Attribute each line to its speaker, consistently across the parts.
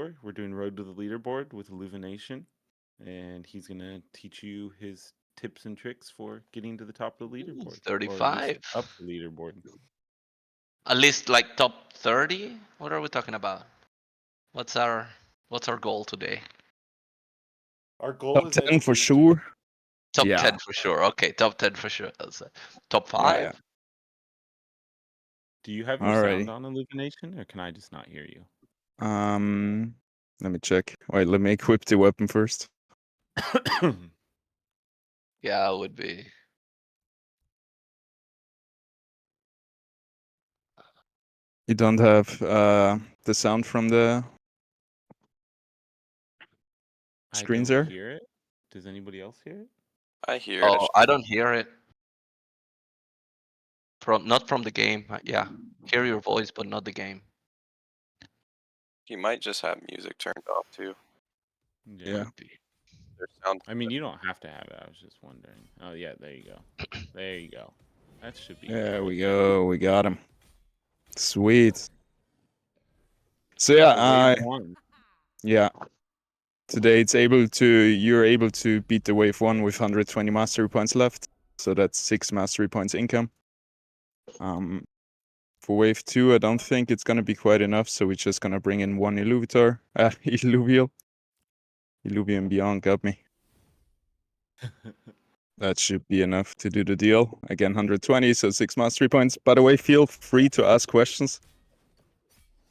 Speaker 1: 4. We're doing Road to the Leaderboard with Illumination, and he's gonna teach you his tips and tricks for getting to the top of the leaderboard, or at least
Speaker 2: 35.
Speaker 1: up the leaderboard.
Speaker 2: At least like top 30? What are we talking about? What's our goal today?
Speaker 1: Our goal
Speaker 3: Top
Speaker 1: is
Speaker 3: 10 for sure.
Speaker 2: Top
Speaker 3: Yeah.
Speaker 2: 10 for sure. Okay, top 10 for sure. Top 5?
Speaker 3: Yeah.
Speaker 1: Do you have your sound on Illumination, or can I just not hear you?
Speaker 3: Let me check. Wait, let me equip the weapon first.
Speaker 2: Yeah, it would be.
Speaker 3: You don't have the sound from the screens there?
Speaker 1: Hear it. Does anybody else hear it?
Speaker 4: I hear it.
Speaker 2: Oh, I don't hear it. Not from the game. Yeah, hear your voice, but not the game.
Speaker 4: You might just have music turned off too.
Speaker 3: Yeah.
Speaker 4: Their sound.
Speaker 1: I mean, you don't have to have it. I was just wondering. Oh yeah, there you go. There you go. That should be.
Speaker 3: There we go. We got him. Sweet. So yeah, yeah. Today you're able to beat the wave 1 with 120 mastery points left. So that's 6 mastery points income. For wave 2, I don't think it's gonna be quite enough, so we're just gonna bring in 1 Illuvitor. Illuvium Beyond got me. That should be enough to do the deal. Again, 120, so 6 mastery points. By the way, feel free to ask questions.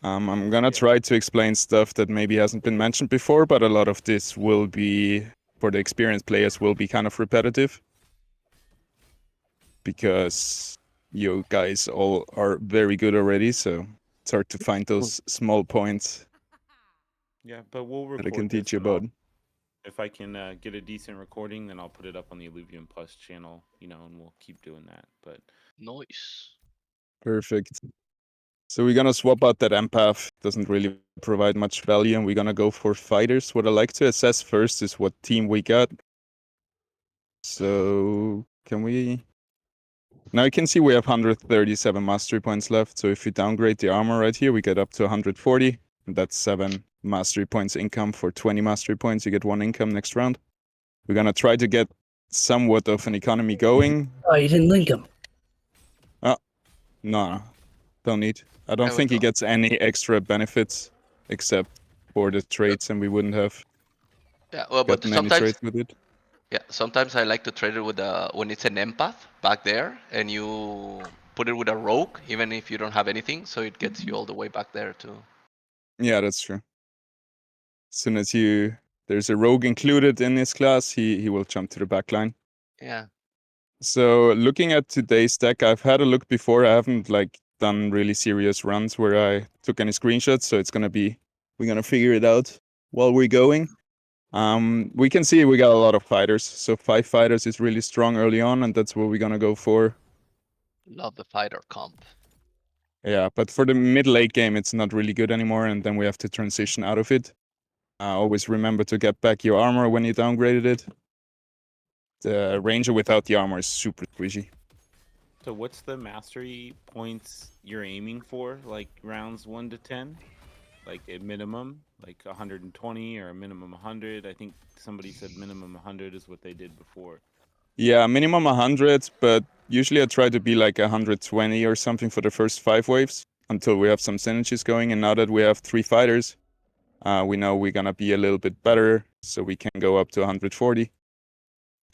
Speaker 3: I'm gonna try to explain stuff that maybe hasn't been mentioned before, but a lot of this will be, for the experienced players, will be kind of repetitive. Because you guys all are very good already, so it's hard to find those small points.
Speaker 1: Yeah, but we'll record
Speaker 3: that I can teach you about.
Speaker 1: If I can get a decent recording, then I'll put it up on the Illuvium Plus channel, and we'll keep doing that. But
Speaker 2: nice.
Speaker 3: Perfect. So we're gonna swap out that empath. Doesn't really provide much value, and we're gonna go for fighters. What I like to assess first is what team we got. So can we? Now you can see we have 137 mastery points left. So if we downgrade the armor right here, we get up to 140. And that's 7 mastery points income. For 20 mastery points, you get 1 income next round. We're gonna try to get somewhat of an economy going.
Speaker 5: Oh, you didn't link him.
Speaker 3: No, don't need. I don't think he gets any extra benefits except for the traits, and we wouldn't have
Speaker 2: but
Speaker 3: gotten any traits with it.
Speaker 2: Yeah, sometimes I like to trade it with when it's an empath back there, and you put it with a rogue, even if you don't have anything, so it gets you all the way back there too.
Speaker 3: Yeah, that's true. As soon as there's a rogue included in this class, he will jump to the back line.
Speaker 2: Yeah.
Speaker 3: So looking at today's deck, I've had a look before. I haven't done really serious runs where I took any screenshots, so we're gonna figure it out while we're going. We can see we got a lot of fighters, so 5 fighters is really strong early on, and that's what we're gonna go for.
Speaker 2: Love the fighter comp.
Speaker 3: Yeah, but for the mid-late game, it's not really good anymore, and then we have to transition out of it. Always remember to get back your armor when you downgraded it. The ranger without the armor is super squishy.
Speaker 1: So what's the mastery points you're aiming for? Like rounds 1 to 10? Like a minimum, like 120 or a minimum 100? I think somebody said minimum 100 is what they did before.
Speaker 3: Yeah, minimum 100, but usually I try to be like 120 or something for the first 5 waves until we have some synergies going. And now that we have 3 fighters, we know we're gonna be a little bit better, so we can go up to 140.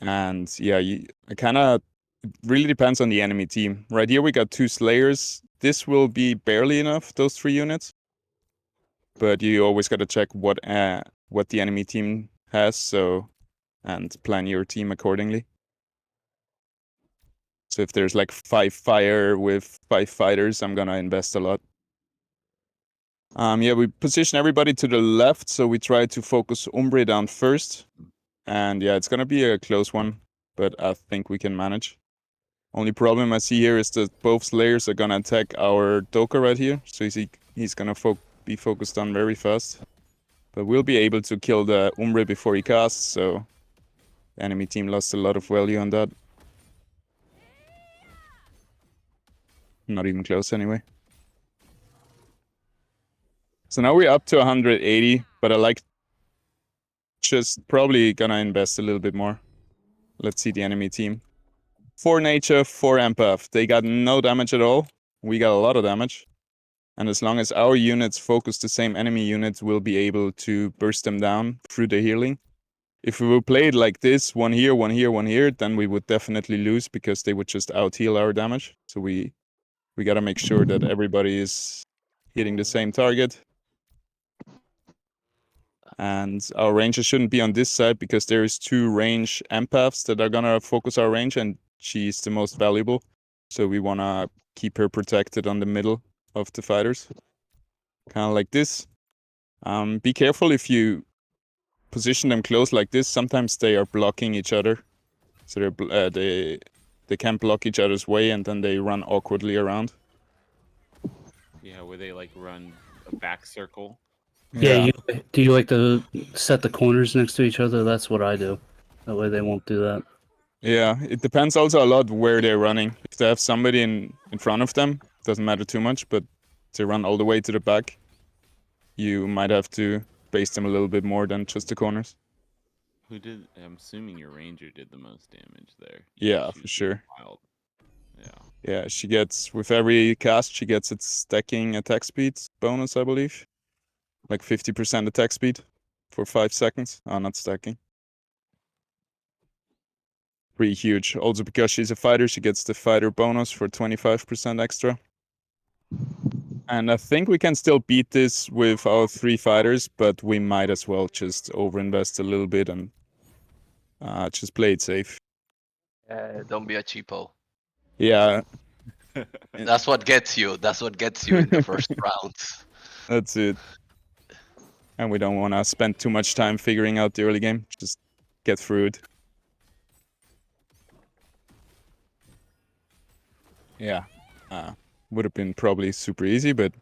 Speaker 3: And yeah, it really depends on the enemy team. Right here we got 2 Slayers. This will be barely enough, those 3 units. But you always gotta check what the enemy team has, and plan your team accordingly. So if there's like 5 fire with 5 fighters, I'm gonna invest a lot. Yeah, we position everybody to the left, so we try to focus Umbre down first. And yeah, it's gonna be a close one, but I think we can manage. Only problem I see here is that both Slayers are gonna attack our Doka right here, so he's gonna be focused on very fast. But we'll be able to kill the Umbre before he casts, so the enemy team lost a lot of value on that. Not even close anyway. So now we're up to 180, but I like just probably gonna invest a little bit more. Let's see the enemy team. 4 nature, 4 empath. They got no damage at all. We got a lot of damage. And as long as our units focus the same enemy units, we'll be able to burst them down through the healing. If we would play it like this, 1 here, 1 here, 1 here, then we would definitely lose because they would just out-heal our damage. So we gotta make sure that everybody is hitting the same target. And our rangers shouldn't be on this side because there is 2 range empaths that are gonna focus our range, and she's the most valuable. So we wanna keep her protected on the middle of the fighters. Kind of like this. Be careful if you position them close like this. Sometimes they are blocking each other. So they can't block each other's way, and then they run awkwardly around.
Speaker 1: Yeah, where they like run a back circle.
Speaker 5: Yeah. Do you like to set the corners next to each other? That's what I do. That way they won't do that.
Speaker 3: Yeah, it depends also a lot where they're running. If they have somebody in front of them, doesn't matter too much, but to run all the way to the back, you might have to base them a little bit more than just the corners.
Speaker 1: Who did? I'm assuming your ranger did the most damage there.
Speaker 3: Yeah,
Speaker 1: She
Speaker 3: for
Speaker 1: was
Speaker 3: sure.
Speaker 1: Wild. Yeah.
Speaker 3: Yeah, she gets, with every cast, she gets its stacking attack speed bonus, I believe. Like 50% attack speed for 5 seconds. Oh, not stacking. Pretty huge. Also because she's a fighter, she gets the fighter bonus for 25% extra. And I think we can still beat this with our 3 fighters, but we might as well just overinvest a little bit and just play it safe.
Speaker 2: Don't be a cheapo.
Speaker 3: Yeah,
Speaker 2: That's what gets you. That's what gets you in the first round.
Speaker 3: that's it. And we don't want to spend too much time figuring out the early game. Just get through it. Yeah. Would have been probably super easy, but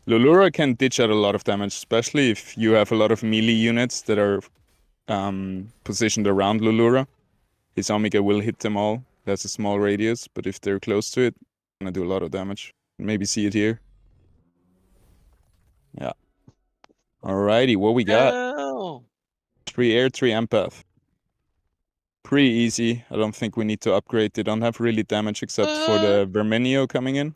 Speaker 3: Lulura can ditch out a lot of damage, especially if you have a lot of melee units that are positioned around Lulura. His Omega will hit them all. That's a small radius, but if they're close to it, gonna do a lot of damage. Maybe see it here. Yeah. Alrighty, what we got?
Speaker 2: No.
Speaker 3: 3 air, 3 empath. Pretty easy. I don't think we need to upgrade. They don't have really damage except for the Verminio coming in.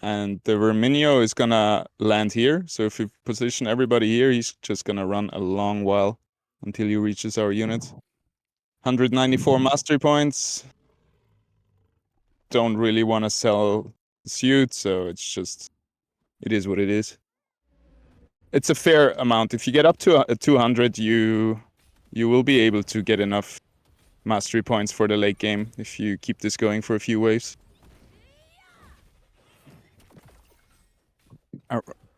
Speaker 3: And the Verminio is gonna land here. So if we position everybody here, he's just gonna run a long while until he reaches our units. 194 mastery points. Don't really want to sell the suit, so it's just, it is what it is. It's a fair amount. If you get up to 200, you will be able to get enough mastery points for the late game if you keep this going for a few waves.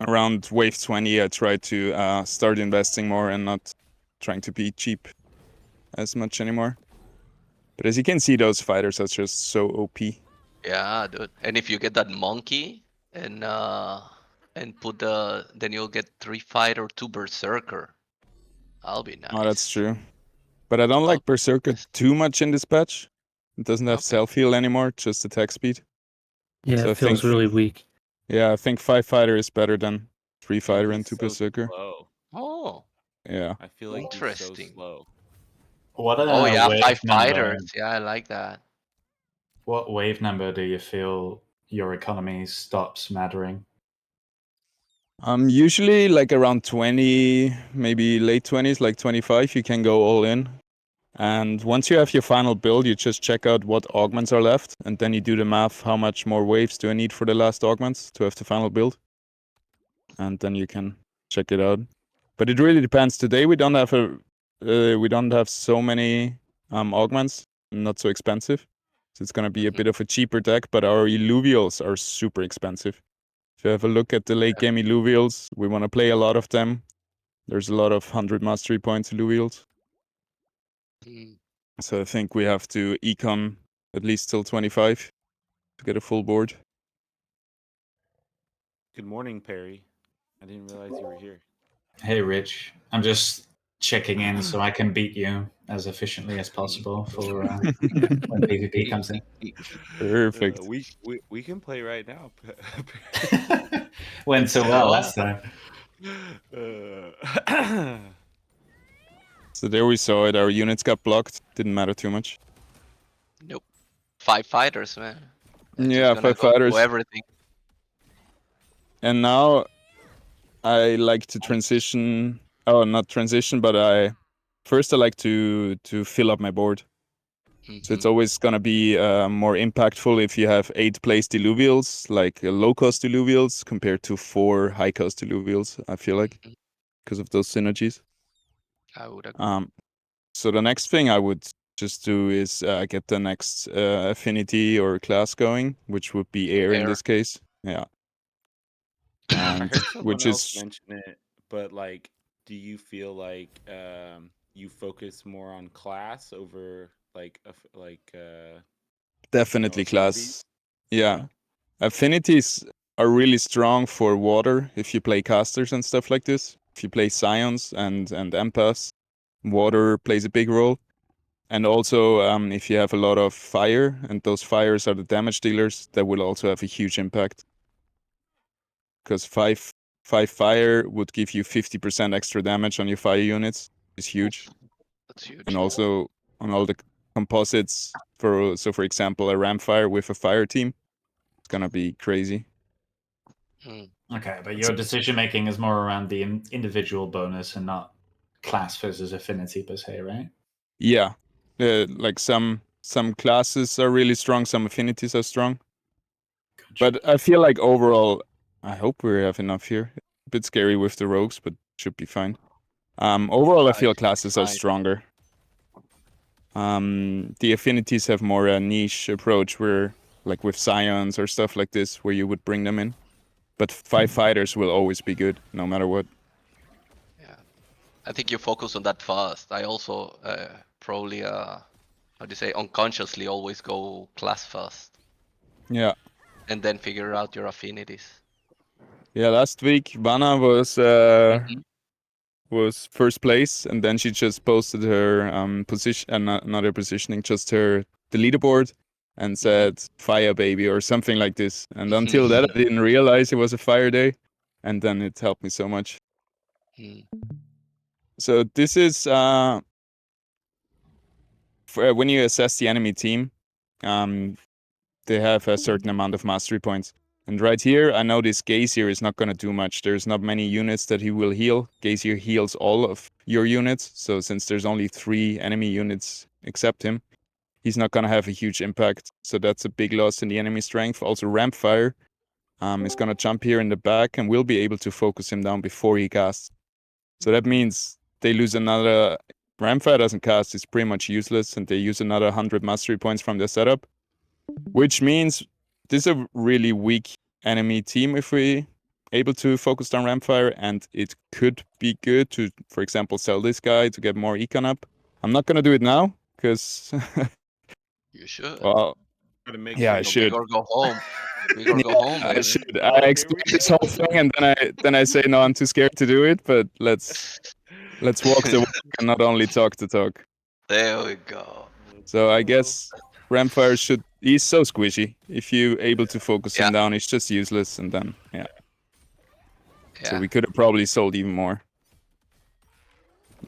Speaker 3: Around wave 20, I try to start investing more and not trying to be cheap as much anymore. But as you can see, those fighters are just so OP.
Speaker 2: Yeah, dude. And if you get that monkey and put then you'll get 3 fighter, 2 berserker. That'll be nice.
Speaker 3: Oh, that's true. But I don't like Berserker too much in this patch. It doesn't have
Speaker 2: Okay.
Speaker 3: self-heal anymore, just attack speed.
Speaker 5: Yeah,
Speaker 3: So I
Speaker 5: it feels
Speaker 3: think-
Speaker 5: really weak.
Speaker 3: Yeah, I think 5 fighter is better than 3 fighter and
Speaker 1: He's
Speaker 3: 2
Speaker 1: so
Speaker 3: Berserker.
Speaker 1: slow.
Speaker 2: Oh,
Speaker 3: Yeah.
Speaker 1: I feel like he's so
Speaker 2: Interesting.
Speaker 1: slow.
Speaker 6: What
Speaker 2: oh yeah,
Speaker 6: wave
Speaker 2: 5
Speaker 6: number?
Speaker 2: fighters. Yeah, I like that.
Speaker 6: What wave number do you feel your economy stops mattering?
Speaker 3: Usually like around 20, maybe late 20s, like 25, you can go all in. And once you have your final build, you just check out what augments are left, and then you do the math, how much more waves do I need for the last augments to have the final build. And then you can check it out. But it really depends. Today we don't have so many augments, not so expensive. So it's gonna be a bit of a cheaper deck, but our Illuvials are super expensive. If you have a look at the late game Illuvials, we want to play a lot of them. There's a lot of 100 mastery points Illuvials.
Speaker 2: Mm.
Speaker 3: So I think we have to econ at least till 25 to get a full board.
Speaker 1: Good morning, Perry. I didn't realize you were here.
Speaker 6: Hey, Rich. I'm just checking in so I can beat you as efficiently as possible for when PvP comes in.
Speaker 3: Perfect.
Speaker 1: We can play right now.
Speaker 6: Went so well last time.
Speaker 3: So there we saw it. Our units got blocked. Didn't matter too much.
Speaker 2: Nope. 5 fighters, man. They're
Speaker 3: Yeah,
Speaker 2: just gonna
Speaker 3: 5
Speaker 2: go through
Speaker 3: fighters.
Speaker 2: everything.
Speaker 3: And now I like to transition. Oh, not transition, but I like to fill up my board. So it's
Speaker 2: Mhm.
Speaker 3: always gonna be more impactful if you have 8 placed illuvials, like low cost illuvials, compared to 4 high cost illuvials. I feel like
Speaker 2: Mhm.
Speaker 3: because of those synergies.
Speaker 2: I would agree.
Speaker 3: So the next thing I would just do is get the next affinity or class going, which would be air in
Speaker 2: Air.
Speaker 3: this case. Yeah.
Speaker 1: I
Speaker 3: And
Speaker 1: heard someone
Speaker 3: which
Speaker 1: else
Speaker 3: is
Speaker 1: mention it, but like, do you feel like you focus more on class over like
Speaker 3: definitely
Speaker 1: affinity?
Speaker 3: class. Yeah. Affinities are really strong for water if you play casters and stuff like this. If you play scions and empaths, water plays a big role. And also, if you have a lot of fire, and those fires are the damage dealers, that will also have a huge impact. Because five fire would give you 50% extra damage on your fire units. It's huge.
Speaker 2: That's huge.
Speaker 3: And also on all the composites, for example, a ram fire with a fire team, it's gonna be crazy.
Speaker 6: Okay, but your decision making is more around the individual bonus and not class versus affinity per se, right?
Speaker 3: Yeah, like some classes are really strong, some affinities are strong.
Speaker 6: Gotcha.
Speaker 3: But I feel like overall, I hope we have enough here. A bit scary with the rogues, but should be fine. Overall, I feel classes are stronger. The affinities have more a niche approach, where like with scions or stuff like this, where you would bring them in. But 5 fighters will always be good, no matter what.
Speaker 2: Yeah. I think you focus on that first. I also probably how do you say, unconsciously always go class first.
Speaker 3: Yeah.
Speaker 2: And then figure out your affinities.
Speaker 3: Yeah, last week Vanna was
Speaker 2: Mhm.
Speaker 3: was first place, and then she just posted her position, not her positioning, just the leaderboard, and said "Fire Baby" or something like this. And until that, I didn't realize it was a fire day, and then it helped me so much. So this is when you assess the enemy team, they have a certain amount of mastery points. And right here, I know this Gazier is not going to do much. There's not many units that he will heal. Gazier heals all of your units. So since there's only 3 enemy units except him, he's not going to have a huge impact. So that's a big loss in the enemy strength. Also, Rampfire is going to jump here in the back and will be able to focus him down before he casts. So that means they lose another... Rampfire doesn't cast. It's pretty much useless. And they use another 100 mastery points from their setup. Which means this is a really weak enemy team if we able to focus down Rampfire, and it could be good to, for example, sell this guy to get more econ up. I'm not gonna do it now, because
Speaker 2: You should.
Speaker 3: well, yeah, I should.
Speaker 2: Big or go home. Big or go home,
Speaker 3: I
Speaker 2: baby.
Speaker 3: should. I explained this whole thing, and then I say no, I'm too scared to do it. But let's walk the walk and not only talk the talk.
Speaker 2: There we go.
Speaker 3: So I guess Rampfire should... He's so squishy. If you able to focus him down, he's just useless, and then yeah. So we could have probably sold even more.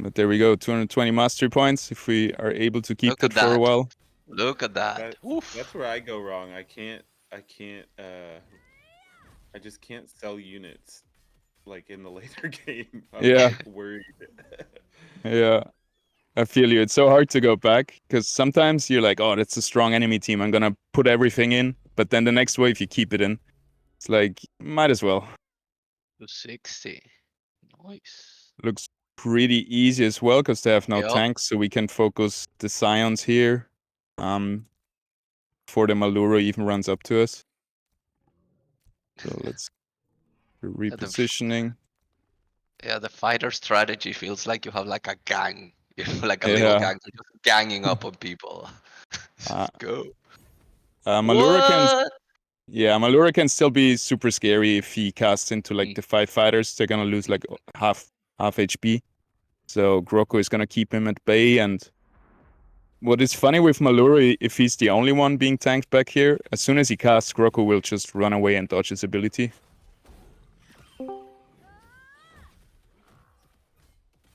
Speaker 3: But there we go, 220 mastery points if we are able to keep that for a while.
Speaker 2: Look at that.
Speaker 1: That's where I go wrong. I just can't sell units like in the later game. I'm like worried.
Speaker 3: Yeah. I feel you. It's so hard to go back, because sometimes you're like, oh, that's a strong enemy team. I'm going to put everything in. But then the next wave, you keep it in. It's like, might as well.
Speaker 2: 260. Nice.
Speaker 3: Looks pretty easy as well, because they have no tanks. So we can focus the Scions here before the Malura even runs up to us. So let's repositioning.
Speaker 2: Yeah, the fighter strategy feels like you have like a gang. You know, like a little gang just ganging up on people. Let's go.
Speaker 3: Malura can still be super scary if he casts into like the 5 fighters. They're gonna lose like half HP. So Groko is gonna keep him at bay. And what is funny with Malura, if he's the only one being tanked back here, as soon as he casts, Groko will just run away and dodge his ability.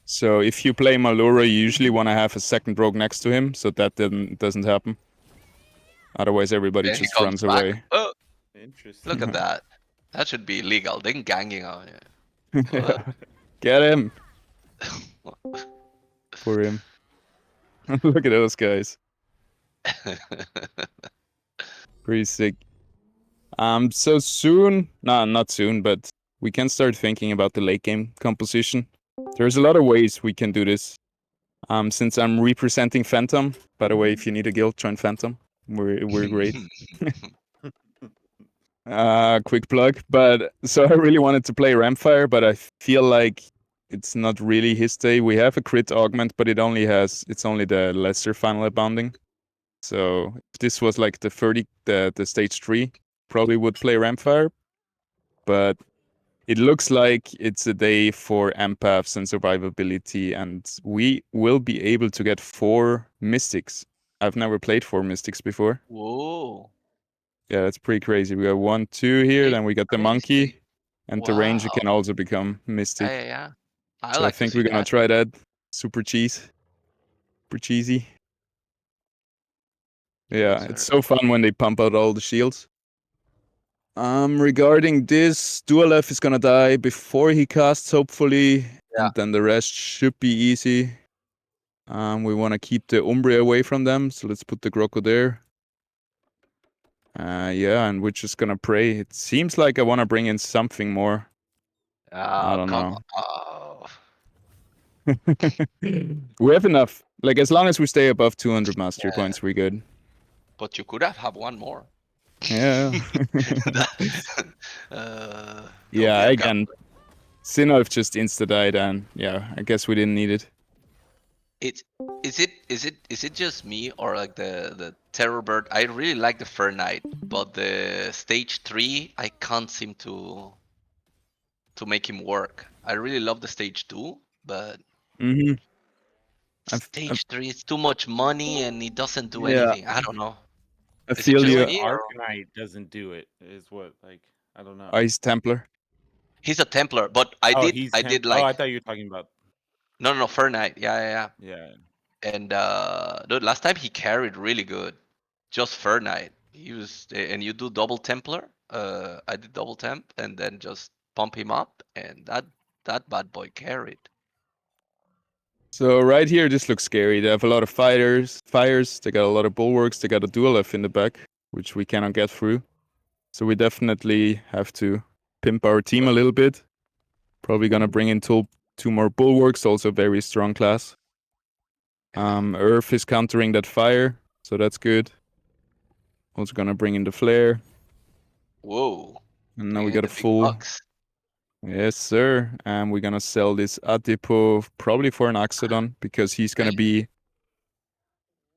Speaker 3: So if you play Malura, you usually want to have a second rogue next to him, so that doesn't happen. Otherwise, everybody
Speaker 2: And he
Speaker 3: just
Speaker 2: comes
Speaker 3: runs
Speaker 2: back.
Speaker 3: away.
Speaker 2: Oh,
Speaker 1: Interesting.
Speaker 2: look at that. That should be illegal. They're ganging on you.
Speaker 3: Get him for him. Look at those guys. Pretty sick. So soon, no, not soon, but we can start thinking about the late game composition. There's a lot of ways we can do this. Since I'm representing Phantom, by the way, if you need a guild, join Phantom. We're great. Quick plug. But so I really wanted to play Rampfire, but I feel like it's not really his day. We have a crit augment, but it's only the lesser final abounding. So if this was like the stage 3, probably would play Rampfire. But it looks like it's a day for empaths and survivability, and we will be able to get 4 mystics. I've never played 4 mystics before.
Speaker 2: Whoa.
Speaker 3: Yeah, that's pretty crazy. We got 1, 2 here,
Speaker 2: Pretty
Speaker 3: then we got the
Speaker 2: crazy.
Speaker 3: monkey, and the ranger
Speaker 2: Wow.
Speaker 3: can also become mystic.
Speaker 2: Yeah. I
Speaker 3: So
Speaker 2: like
Speaker 3: I think
Speaker 2: to
Speaker 3: we're
Speaker 2: see
Speaker 3: gonna
Speaker 2: that.
Speaker 3: try that. Super cheesy. Yeah,
Speaker 2: Yes,
Speaker 3: it's
Speaker 2: sir.
Speaker 3: so fun when they pump out all the shields. Regarding this, Dualef is gonna die before he casts, hopefully, and then the rest should be easy. We want to keep the Umbria away from them, so let's put the Groko there. Yeah, and we're just gonna pray. It seems like I want to bring in something more. I don't
Speaker 2: Come
Speaker 3: know.
Speaker 2: on.
Speaker 3: We have enough. Like, as long as we stay above 200 mastery points, we're good.
Speaker 2: But you could have one more.
Speaker 3: Yeah.
Speaker 2: Don't
Speaker 3: Yeah,
Speaker 2: be a
Speaker 3: again, Sinnoh just insta-died, and yeah, I guess we didn't need it.
Speaker 2: Is it just me or like the Terror Bird? I really like the Fur Knight, but the stage 3 I can't seem to make him work. I really love the stage 2, but
Speaker 3: Mm-hmm.
Speaker 2: stage 3 is too much money and he doesn't do
Speaker 3: Yeah.
Speaker 2: anything. I don't know.
Speaker 3: I
Speaker 2: Is it
Speaker 3: feel
Speaker 2: just
Speaker 3: you.
Speaker 2: me or
Speaker 1: Arcanite doesn't do it. Is what like I don't know.
Speaker 3: Ice Templar.
Speaker 2: he's a Templar? But I
Speaker 1: Oh,
Speaker 2: did I
Speaker 1: Oh,
Speaker 2: like
Speaker 1: I thought you were talking about.
Speaker 2: no Fur Knight. Yeah.
Speaker 1: Yeah.
Speaker 2: And dude, last time he carried really good. Just Fur Knight. He was, and you do double Templar. I did double temp and then just pump him up, and that bad boy carried.
Speaker 3: So right here, this looks scary. They have a lot of fires. They got a lot of bulwarks. They got a dual F in the back, which we cannot get through. So we definitely have to pimp our team a little bit. Probably gonna bring in 2 more bulwarks, also very strong class. Earth is countering that fire, so that's good. Also gonna bring in the flare.
Speaker 2: Whoa!
Speaker 3: And now we
Speaker 2: Bringing
Speaker 3: got a
Speaker 2: the big
Speaker 3: full.
Speaker 2: bucks.
Speaker 3: Yes, sir. And we're gonna sell this Adipo probably for an Axodon, because he's gonna be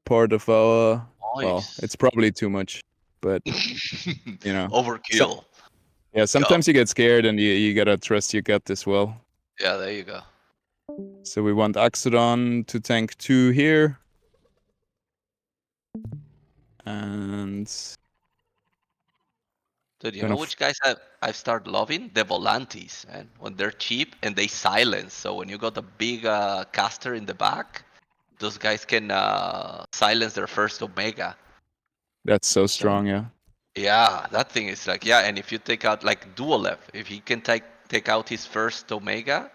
Speaker 3: part of our. Well,
Speaker 2: Nice.
Speaker 3: it's probably too much, but you know.
Speaker 2: Overkill.
Speaker 3: Yeah, sometimes you get scared and you gotta trust your gut as well.
Speaker 2: Yeah, there you go.
Speaker 3: So we want Axodon to tank 2 here. And
Speaker 2: Dude, you
Speaker 3: Gonna
Speaker 2: know which guys I've started loving? The Volantes, man. When they're cheap and they silence. So when you got a big caster in the back, those guys can silence their first Omega.
Speaker 3: that's so strong, yeah.
Speaker 2: Yeah, that thing is like, yeah, and if you take out like Dualev, if he can take out his first Omega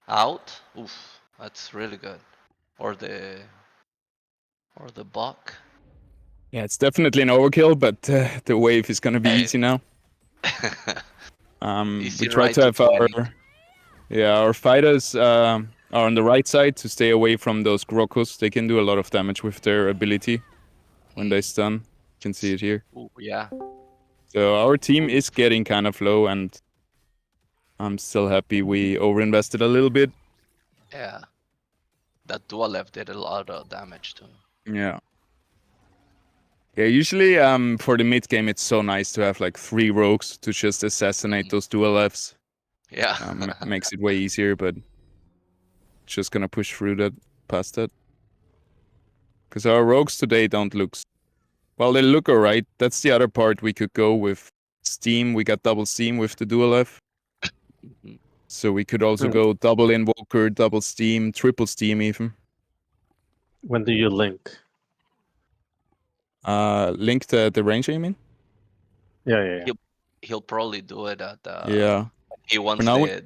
Speaker 2: out, oof, that's really good. Or the Buck.
Speaker 3: Yeah, it's definitely an overkill, but the wave is gonna be
Speaker 2: Hey.
Speaker 3: easy now.
Speaker 2: Easy
Speaker 3: We try
Speaker 2: ride
Speaker 3: to
Speaker 2: to
Speaker 3: have
Speaker 2: 20.
Speaker 3: our fighters are on the right side to stay away from those Grokos. They can do a lot of damage with their ability when they stun. You can see it here.
Speaker 2: Ooh, yeah.
Speaker 3: So our team is getting kind of low, and I'm still happy we overinvested a little bit.
Speaker 2: Yeah. That Dualev did a lot of damage to him.
Speaker 3: Yeah. Yeah, usually for the mid game it's so nice to have like 3 rogues to just assassinate those dual Fs.
Speaker 2: Yeah.
Speaker 3: Makes it way easier, but just gonna push through that past that. Because our rogues today don't look well, they look alright. That's the other part. We could go with Steam. We got double Steam with the dual F. So we could also go double Invoker, double Steam, triple Steam even.
Speaker 7: When do you link?
Speaker 3: Link the ranger, you mean?
Speaker 7: Yeah.
Speaker 2: He'll probably do it at
Speaker 3: Yeah.
Speaker 2: he wants
Speaker 3: now we-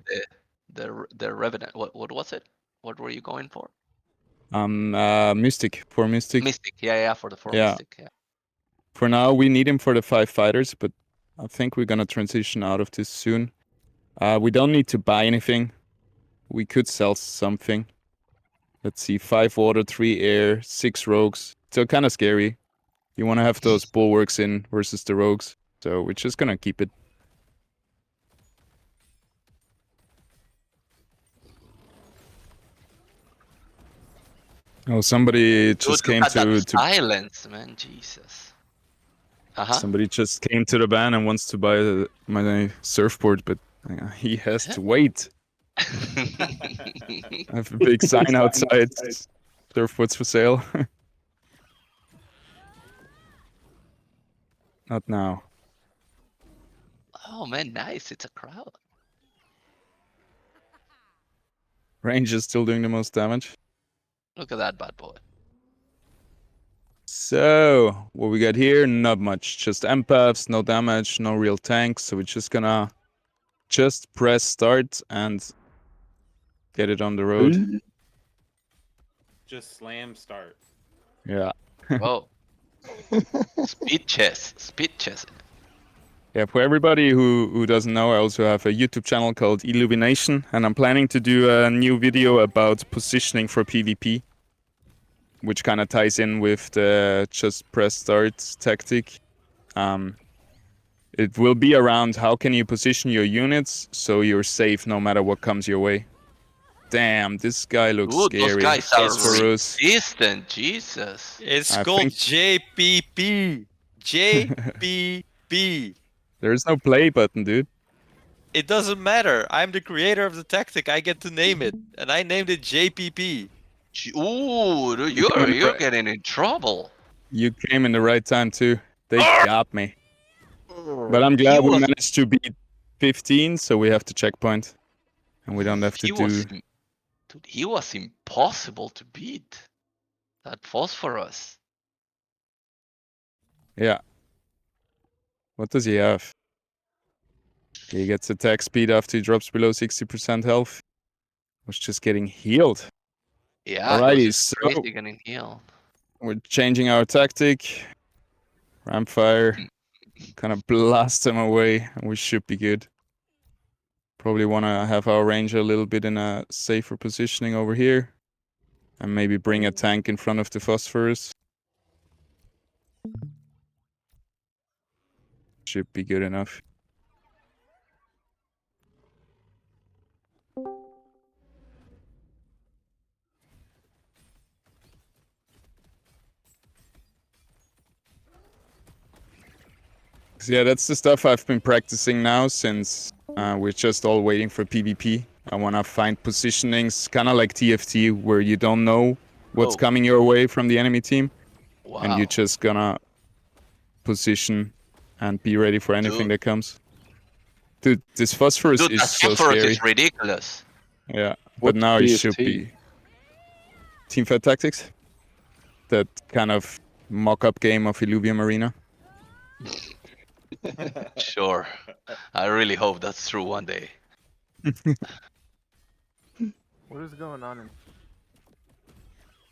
Speaker 2: the revenant. What was it? What were you going for?
Speaker 3: Mystic, for Mystic.
Speaker 2: Mystic. Yeah, for the four
Speaker 3: Yeah.
Speaker 2: Mystic. Yeah.
Speaker 3: For now, we need him for the 5 fighters, but I think we're gonna transition out of this soon. We don't need to buy anything. We could sell something. Let's see, 5 water, 3 air, 6 rogues. So kind of scary. You want to have those bulwarks in versus the rogues. So we're just gonna keep it. Oh, somebody just
Speaker 2: Dude,
Speaker 3: came
Speaker 2: look at that
Speaker 3: to
Speaker 2: silence, man. Jesus.
Speaker 3: somebody just came to the van and wants to buy my surfboard, but he has to wait. I have a big sign outside. Surfboards for sale. Not now.
Speaker 2: Oh man, nice. It's a crowd.
Speaker 3: Range is still doing the most damage.
Speaker 2: Look at that bad boy.
Speaker 3: So, what we got here? Not much. Just empaths, no damage, no real tanks. So we're just gonna press start and get it on the road.
Speaker 1: Just slam start.
Speaker 3: Yeah.
Speaker 2: Whoa. Speed chess. Speed chess.
Speaker 3: Yeah, for everybody who doesn't know, I also have a YouTube channel called Illumination, and I'm planning to do a new video about positioning for PvP, which kind of ties in with the just press start tactic. It will be around how can you position your units so you're safe no matter what comes your way. Damn, this guy looks
Speaker 2: Dude,
Speaker 3: scary.
Speaker 2: those guys are
Speaker 3: Phosphorus.
Speaker 2: resistant. Jesus.
Speaker 8: It's
Speaker 3: I
Speaker 8: called
Speaker 3: think-
Speaker 8: JPP. JPP.
Speaker 3: There's no play button, dude.
Speaker 8: It doesn't matter. I'm the creator of the tactic. I get to name it, and I named it JPP.
Speaker 2: Ooh, dude, you're getting in trouble.
Speaker 3: You came in the right time too. They got me. But I'm glad we managed to beat 15, so we have the checkpoint. And we don't have to do...
Speaker 2: Dude, he was impossible to beat. That phosphorus.
Speaker 3: Yeah. What does he have? He gets attack speed after he drops below 60% health. Was just getting healed.
Speaker 2: Yeah,
Speaker 3: Alrighty,
Speaker 2: he was just
Speaker 3: so-
Speaker 2: crazy getting healed.
Speaker 3: We're changing our tactic. Rampfire. Kind of blast them away, and we should be good. Probably want to have our ranger a little bit in a safer positioning over here. And maybe bring a tank in front of the phosphorus. Should be good enough. So yeah, that's the stuff I've been practicing now since we're just all waiting for PvP. I want to find positionings, kind of like TFT, where you don't know what's coming your way from the enemy team.
Speaker 2: Wow.
Speaker 3: And you're just gonna position and be ready for anything that comes. Dude, this phosphorus
Speaker 2: Dude,
Speaker 3: is
Speaker 2: that
Speaker 3: so
Speaker 2: phosphorus
Speaker 3: scary.
Speaker 2: is ridiculous.
Speaker 3: Yeah,
Speaker 7: What's
Speaker 3: but now it should
Speaker 7: TFT?
Speaker 3: be teamfight tactics. That kind of mock-up game of Illuvium Arena.
Speaker 2: Sure. I really hope that's true one day.
Speaker 9: What is going on?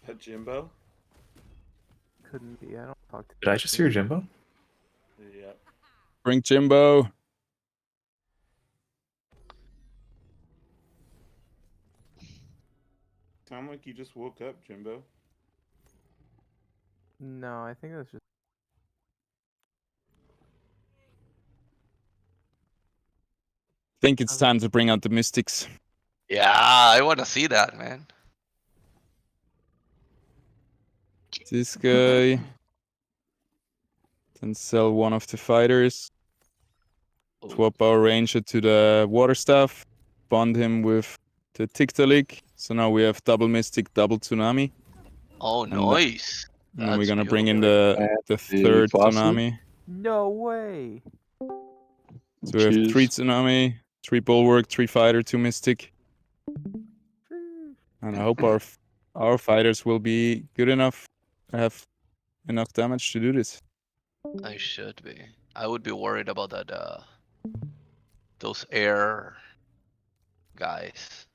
Speaker 1: That Jimbo?
Speaker 9: Couldn't be. I don't talk to.
Speaker 6: Did I just hear Jimbo?
Speaker 1: Yeah.
Speaker 3: Bring Jimbo.
Speaker 1: Sound like you just woke up, Jimbo.
Speaker 9: No, I think that's just.
Speaker 3: Think it's time to bring out the mystics.
Speaker 2: Yeah, I want to see that, man.
Speaker 3: This guy. Then sell one of the fighters. Swap our ranger to the water staff. Bond him with the Tiktaalik. So now we have double mystic, double tsunami.
Speaker 2: Oh,
Speaker 3: And
Speaker 2: nice.
Speaker 3: And then we're
Speaker 2: That's
Speaker 3: gonna bring in
Speaker 2: beautiful.
Speaker 3: the third
Speaker 7: Fossil?
Speaker 3: tsunami.
Speaker 9: No way.
Speaker 3: So we have 3 tsunami. 3 Bulwark, 3 Fighter, 2 Mystic. And I hope our fighters will be good enough to have enough damage to do this.
Speaker 2: I should be. I would be worried about that. Those air guys.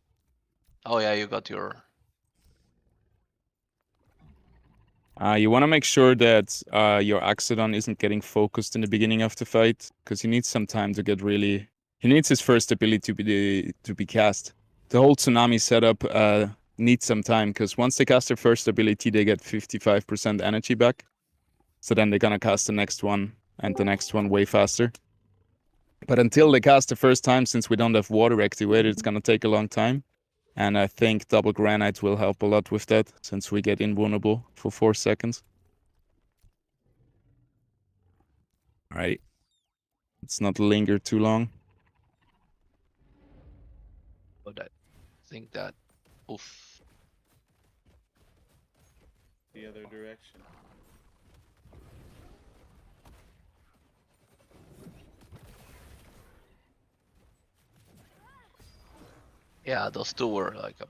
Speaker 2: Oh yeah, you got your.
Speaker 3: You want to make sure that your Axodon isn't getting focused in the beginning of the fight, because he needs some time to get really. He needs his first ability to be cast. The whole tsunami setup needs some time, because once they cast their first ability, they get 55% energy back. So then they're gonna cast the next one and the next one way faster. But until they cast the first time, since we don't have water activated, it's gonna take a long time. And I think double granite will help a lot with that, since we get invulnerable for 4 seconds. Alright. Let's not linger too long.
Speaker 2: But I think that. Oof.
Speaker 1: The other direction.
Speaker 2: Yeah, those two were like a.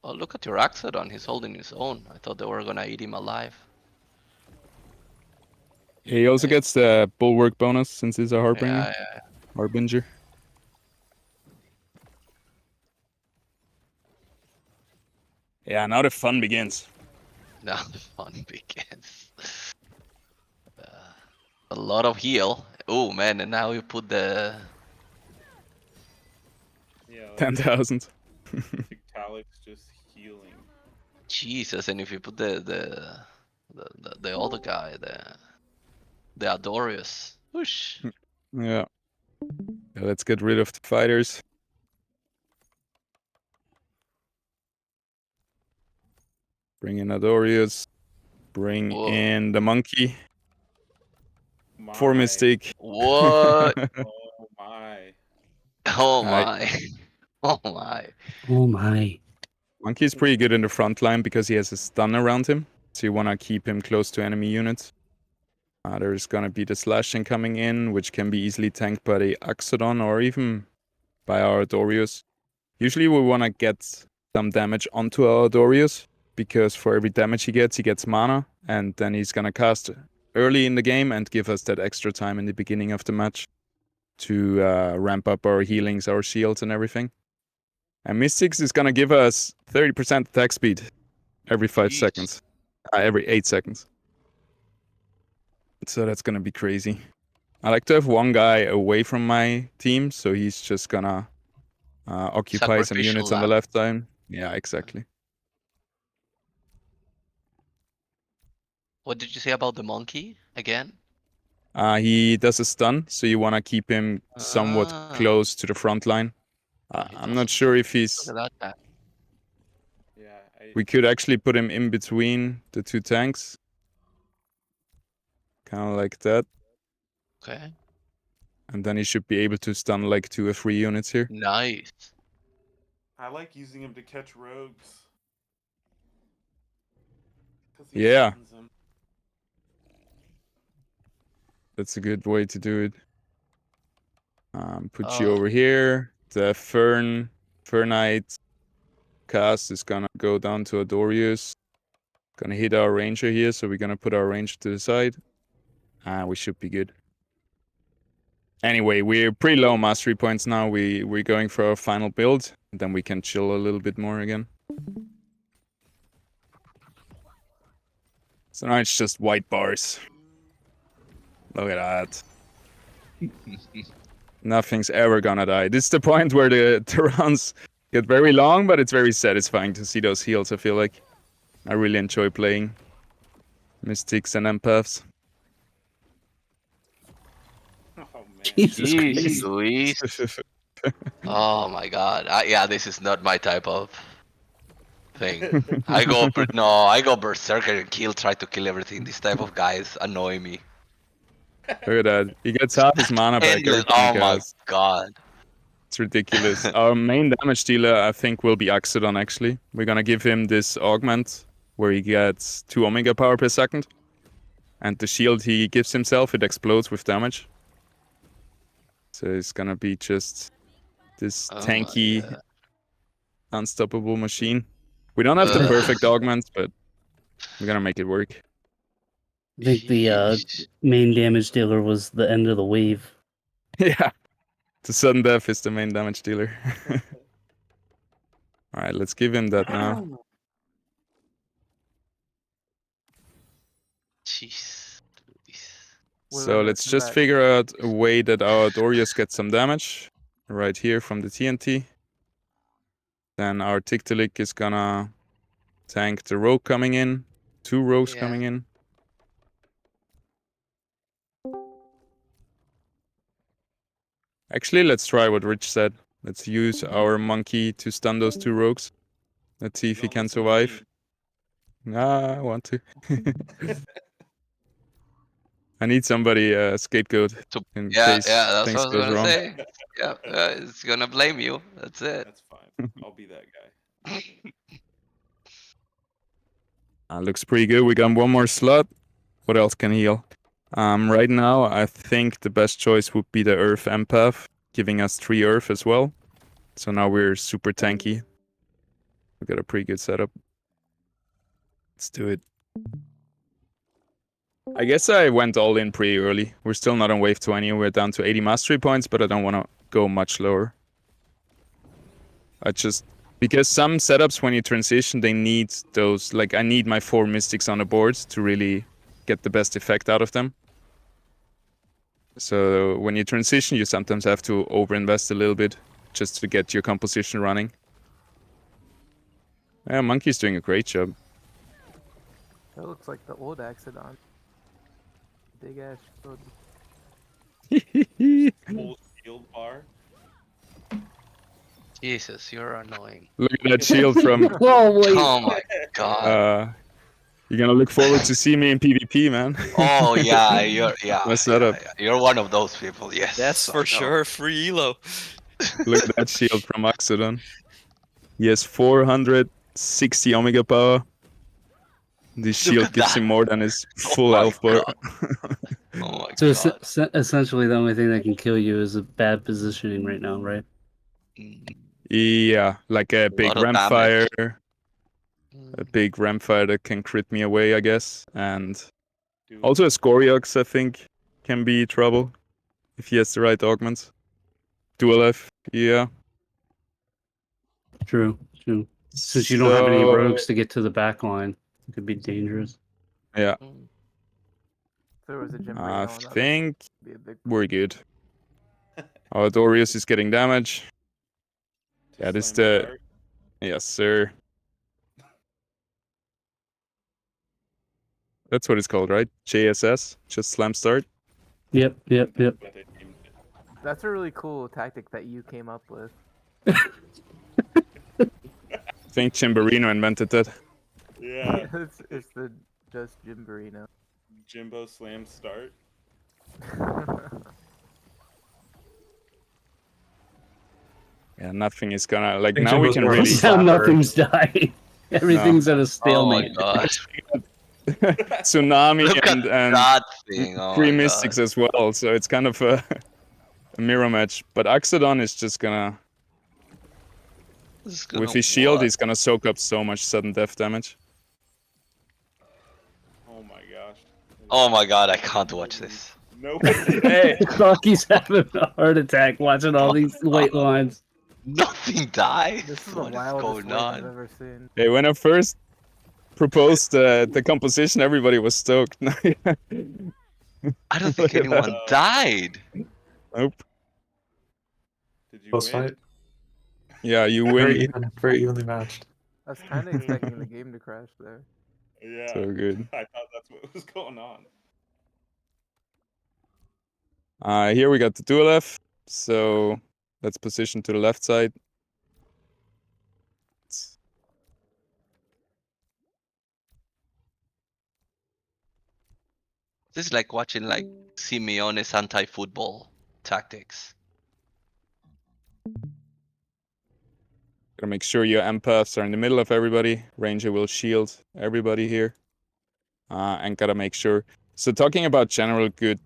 Speaker 2: Oh, look at your Axodon. He's holding his own. I thought they were gonna eat him alive.
Speaker 3: He also gets the bulwark bonus since he's a harbinger.
Speaker 2: Yeah.
Speaker 3: Harbinger. Yeah, now the fun begins.
Speaker 2: Now the fun begins. A lot of heal. Oh man, and now you put the.
Speaker 1: Yeah.
Speaker 3: 10,000.
Speaker 1: Alex just healing.
Speaker 2: Jesus, and if you put the other guy, the Adorius. Whoosh.
Speaker 3: Yeah. Let's get rid of the fighters. Bring in Adorius. Bring
Speaker 2: Whoa.
Speaker 3: in the monkey. 4 Mystic.
Speaker 2: What?
Speaker 1: Oh my.
Speaker 2: Oh my. Oh my.
Speaker 5: Oh my.
Speaker 3: Monkey's pretty good in the front line because he has a stun around him. So you want to keep him close to enemy units. There's going to be the slashing coming in, which can be easily tanked by the Axodon or even by our Adorius. Usually we want to get some damage onto our Adorius, because for every damage he gets mana, and then he's going to cast early in the game and give us that extra time in the beginning of the match to ramp up our healings, our shields and everything. And Mystics is going to give us 30% attack speed every 5 seconds. Every 8 seconds. So that's going to be crazy. I like to have one guy away from my team, so he's just going to occupy some
Speaker 2: Sacrificial
Speaker 3: units on the
Speaker 2: lamb.
Speaker 3: left side. Yeah, exactly.
Speaker 2: What did you say about the monkey again?
Speaker 3: He does a stun, so you want to keep him somewhat
Speaker 2: Ah.
Speaker 3: close to the front line.
Speaker 2: He
Speaker 3: I'm
Speaker 2: does
Speaker 3: not
Speaker 2: a
Speaker 3: sure if
Speaker 2: Look
Speaker 3: he's...
Speaker 2: at that guy.
Speaker 1: Yeah.
Speaker 3: We could actually put him in between the 2 tanks. Kind of like that.
Speaker 2: Okay.
Speaker 3: And then he should be able to stun like 2 or 3 units here.
Speaker 2: Nice.
Speaker 1: I like using him to catch rogues.
Speaker 3: Yeah. That's a good way to do it. Put you over here. The Fernite cast is gonna go down to Adorius. Gonna hit our ranger here, so we're gonna put our ranger to the side. We should be good. Anyway, we're pretty low mastery points now. We're going for our final build, and then we can chill a little bit more again. So now it's just white bars. Look at that. Nothing's ever gonna die. This is the point where the rounds get very long, but it's very satisfying to see those heals, I feel like. I really enjoy playing Mystics and Empaths.
Speaker 1: Oh man.
Speaker 5: Jesus
Speaker 2: Jeez,
Speaker 5: Christ.
Speaker 2: Luis. Oh my god. Yeah, this is not my type of thing. I go berserker and try to kill everything. This type of guys annoy me.
Speaker 3: Look at that. He gets half his mana back every
Speaker 2: Endless.
Speaker 3: time
Speaker 2: Oh
Speaker 3: he
Speaker 2: my
Speaker 3: casts.
Speaker 2: god.
Speaker 3: It's ridiculous. Our main damage dealer, I think, will be Axodon, actually. We're gonna give him this augment, where he gets 2 Omega power per second. And the shield he gives himself, it explodes with damage. So it's gonna be just this
Speaker 2: Oh my
Speaker 3: tanky,
Speaker 2: God.
Speaker 3: unstoppable machine. We don't have the perfect augments, but we're gonna make it work.
Speaker 5: I think the
Speaker 2: Sheesh.
Speaker 5: main damage dealer was the end of the wave.
Speaker 3: Yeah. The sudden death is the main damage dealer. Alright, let's give him that now.
Speaker 2: Jeez.
Speaker 9: What
Speaker 3: So
Speaker 9: about
Speaker 3: let's
Speaker 9: the
Speaker 3: just
Speaker 9: back?
Speaker 3: figure out a way that our Dorius get some damage. Right here from the TNT. Then our Tictilic is gonna tank the rogue coming in. 2 rogues
Speaker 2: Yeah.
Speaker 3: coming in. Actually, let's try what Rich said. Let's use our monkey to stun those 2 rogues. Let's see if he
Speaker 1: Don't
Speaker 3: can
Speaker 1: listen to
Speaker 3: survive.
Speaker 1: me.
Speaker 3: Nah, I want to. I need somebody scapegoat in
Speaker 2: Yeah,
Speaker 3: case
Speaker 2: that's
Speaker 3: things
Speaker 2: what I was
Speaker 3: goes
Speaker 2: gonna
Speaker 3: wrong.
Speaker 2: say. Yeah, it's gonna blame you. That's it.
Speaker 1: That's fine. I'll be that guy.
Speaker 3: Looks pretty good. We got 1 more slot. What else can heal? Right now, I think the best choice would be the Earth Empath, giving us 3 Earth as well. So now we're super tanky. We got a pretty good setup. Let's do it. I guess I went all in pretty early. We're still not on wave 20. We're down to 80 mastery points, but I don't want to go much lower. Because some setups when you transition, they need those, like I need my 4 mystics on the board to really get the best effect out of them. So when you transition, you sometimes have to overinvest a little bit just to get your composition running. Yeah, Monkey's doing a great job.
Speaker 9: That looks like the old Axodon. Big ass shield.
Speaker 1: Full shield bar.
Speaker 2: Jesus, you're annoying.
Speaker 3: Look at that shield from...
Speaker 5: Oh wait.
Speaker 2: Oh my God.
Speaker 3: You're gonna look forward to see me in PvP, man.
Speaker 2: Oh yeah,
Speaker 3: My setup.
Speaker 2: you're one of those people. Yes.
Speaker 8: That's
Speaker 2: I
Speaker 8: for
Speaker 2: know.
Speaker 8: sure free elo.
Speaker 3: Look at that shield from Axodon. He has 460 Omega power. This shield
Speaker 2: at
Speaker 3: gives
Speaker 2: that.
Speaker 3: him more than his
Speaker 2: Oh
Speaker 3: full
Speaker 2: my
Speaker 3: health bar.
Speaker 2: God. Oh my
Speaker 5: So
Speaker 2: God.
Speaker 5: essentially, the only thing that can kill you is a bad positioning right now, right?
Speaker 2: Mm,
Speaker 3: Yeah, like a big
Speaker 2: lot of
Speaker 3: ramp
Speaker 2: damage.
Speaker 3: fire. A
Speaker 2: mm.
Speaker 3: big ramp fire that can crit me away, I guess. And
Speaker 1: Dude,
Speaker 3: also a Scoriox, I think, can be trouble if he has the right augments. Dual F, yeah.
Speaker 5: True. Since you don't have any rogues to get to the back line, it could be dangerous.
Speaker 3: Yeah,
Speaker 2: Mm.
Speaker 9: If there was a gym
Speaker 3: I
Speaker 9: on that,
Speaker 3: think
Speaker 9: be a big.
Speaker 3: we're good. Our Dorius is getting damage.
Speaker 1: to
Speaker 3: Yeah, this
Speaker 1: slam
Speaker 3: the...
Speaker 1: start.
Speaker 3: Yes, sir. That's what it's called, right? JSS, just slam start.
Speaker 5: Yep.
Speaker 1: What they named it.
Speaker 9: That's a really cool tactic that you came up with.
Speaker 3: I think Chimberino invented that.
Speaker 1: Yeah,
Speaker 9: it's the just Jimberino.
Speaker 1: Jimbo slam start.
Speaker 3: Yeah, nothing is gonna like
Speaker 6: think
Speaker 3: now we
Speaker 6: Jimbo's
Speaker 3: can
Speaker 6: more of a
Speaker 3: really
Speaker 5: Now
Speaker 6: slapper.
Speaker 5: nothing's dying. Everything's at a
Speaker 2: Oh my
Speaker 5: stalemate.
Speaker 2: God.
Speaker 3: tsunami
Speaker 2: Look at
Speaker 3: and
Speaker 2: that thing. Oh
Speaker 3: 3
Speaker 2: my
Speaker 3: mystics
Speaker 2: God.
Speaker 3: as well. So it's kind of a mirror match. But Axodon is just gonna
Speaker 2: This is gonna
Speaker 3: with his shield,
Speaker 2: what?
Speaker 3: he's gonna soak up so much sudden death damage.
Speaker 1: Oh my gosh.
Speaker 2: Oh my God, I can't watch this.
Speaker 1: Nobody.
Speaker 3: Hey,
Speaker 5: Rocky's having a heart attack watching all these white lines.
Speaker 2: Nothing dies.
Speaker 9: This is the
Speaker 2: What is
Speaker 9: wildest
Speaker 2: going
Speaker 9: wave I've
Speaker 2: on?
Speaker 9: ever seen.
Speaker 3: hey, when I first proposed the composition, everybody was stoked.
Speaker 2: I don't think
Speaker 3: Look at that.
Speaker 2: anyone died.
Speaker 3: Nope.
Speaker 1: Did you
Speaker 6: Close
Speaker 1: win?
Speaker 6: fight.
Speaker 3: Yeah, you
Speaker 6: Very
Speaker 3: win.
Speaker 6: even, very evenly matched.
Speaker 9: I was kind of expecting the game to crash there.
Speaker 1: Yeah.
Speaker 3: So good.
Speaker 1: I thought that's what was going on.
Speaker 3: Here we got the dual F. So let's position to the left side.
Speaker 2: This is like watching like Simeone's anti-football tactics.
Speaker 3: Gotta make sure your empaths are in the middle of everybody. Ranger will shield everybody here. And gotta make sure. So talking about general good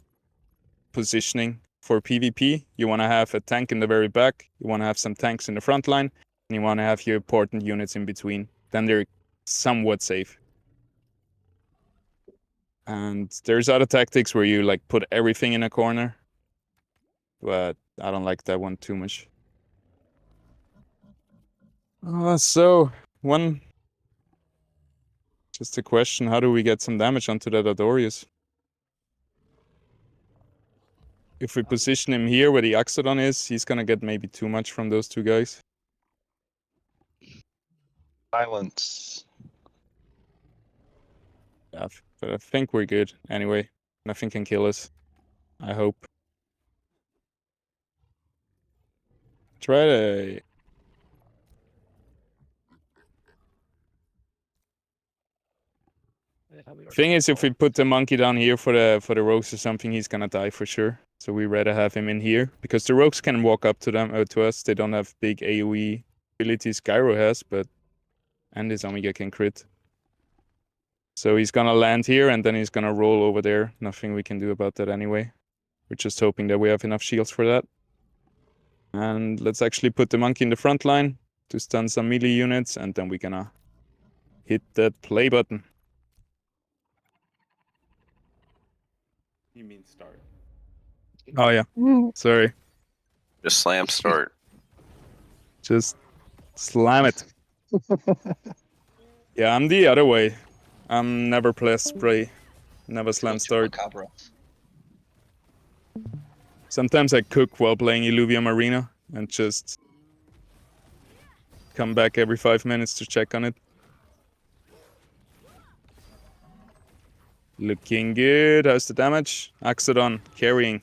Speaker 3: positioning for PvP, you want to have a tank in the very back, you want to have some tanks in the front line, and you want to have your important units in between. Then they're somewhat safe. And there's other tactics where you like put everything in a corner, but I don't like that one too much. So just a question: how do we get some damage onto that Adorius? If we position him here where the Axodon is, he's gonna get maybe too much from those two guys.
Speaker 4: Silence.
Speaker 3: Yeah, but I think we're good. Anyway, nothing can kill us. I hope. Try to... Thing is, if we put the monkey down here for the rogues or something, he's gonna die for sure. So we rather have him in here because the rogues can walk up to them to us. They don't have big AOE abilities. Gyro has, and his Omega can crit. So he's gonna land here and then he's gonna roll over there. Nothing we can do about that anyway. We're just hoping that we have enough shields for that. And let's actually put the monkey in the front line to stun some melee units, and then we're gonna hit that play button.
Speaker 1: You mean start?
Speaker 3: Oh yeah, sorry.
Speaker 4: Just slam start.
Speaker 3: Just slam it. Yeah, I'm the other way. I'm never press spray, never slam start. Sometimes I cook while playing Illuvium Arena and just come back every 5 minutes to check on it. Looking good. How's the damage? Axodon carrying.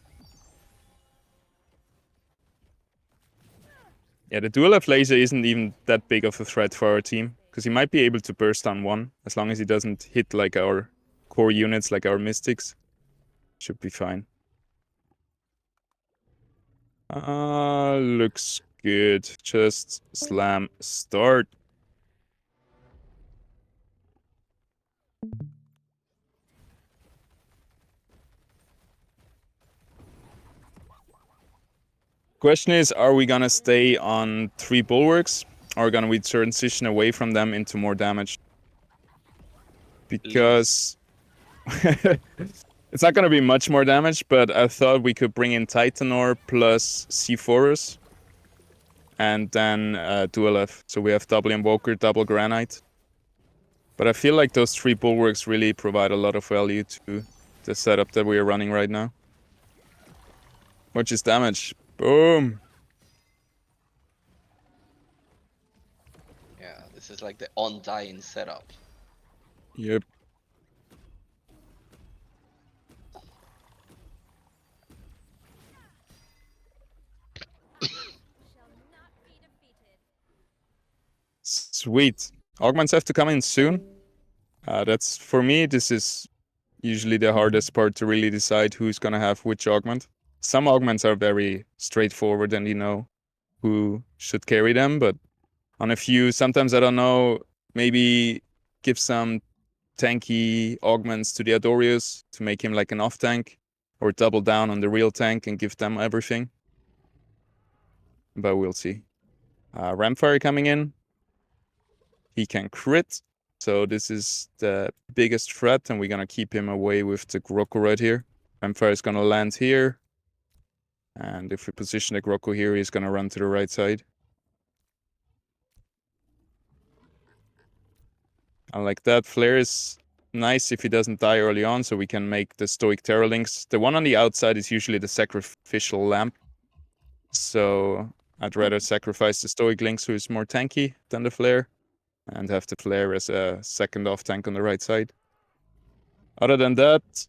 Speaker 3: Yeah, the dual F laser isn't even that big of a threat for our team, because he might be able to burst on one, as long as he doesn't hit like our core units, like our mystics. Should be fine. Looks good. Just slam start. Question is, are we gonna stay on 3 bulwarks, or gonna we transition away from them into more damage? Because it's not gonna be much more damage, but I thought we could bring in Titanor plus C4s, and then dual F. So we have double Invoker, double Granite. But I feel like those 3 bulwarks really provide a lot of value to the setup that we are running right now. Which is damage. Boom!
Speaker 2: Yeah, this is like the undying setup.
Speaker 3: Yep. Sweet. Augments have to come in soon. That's, for me, this is usually the hardest part to really decide who's gonna have which augment. Some augments are very straightforward and you know who should carry them, but on a few, sometimes I don't know, maybe give some tanky augments to the Adorius to make him like an off tank, or double down on the real tank and give them everything. But we'll see. Ramfire coming in. He can crit, so this is the biggest threat, and we're gonna keep him away with the Groko right here. Ramfire is gonna land here, and if we position the Groko here, he's gonna run to the right side. I like that. Flare is nice if he doesn't die early on, so we can make the Stoic Terror Links. The one on the outside is usually the Sacrificial Lamp, so I'd rather sacrifice the Stoic Links, who is more tanky than the Flare, and have the Flare as a second off tank on the right side. Other than that,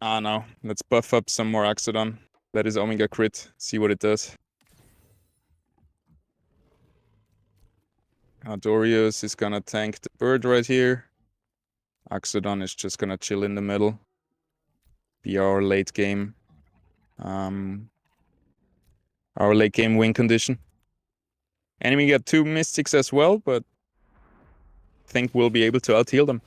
Speaker 3: no, let's buff up some more Axodon. Let his Omega crit, see what it does. Adorius is gonna tank the bird right here. Axodon is just gonna chill in the middle. Be our late game. Our late game win condition. Enemy got 2 mystics as well, but I think we'll be able to out-heal them.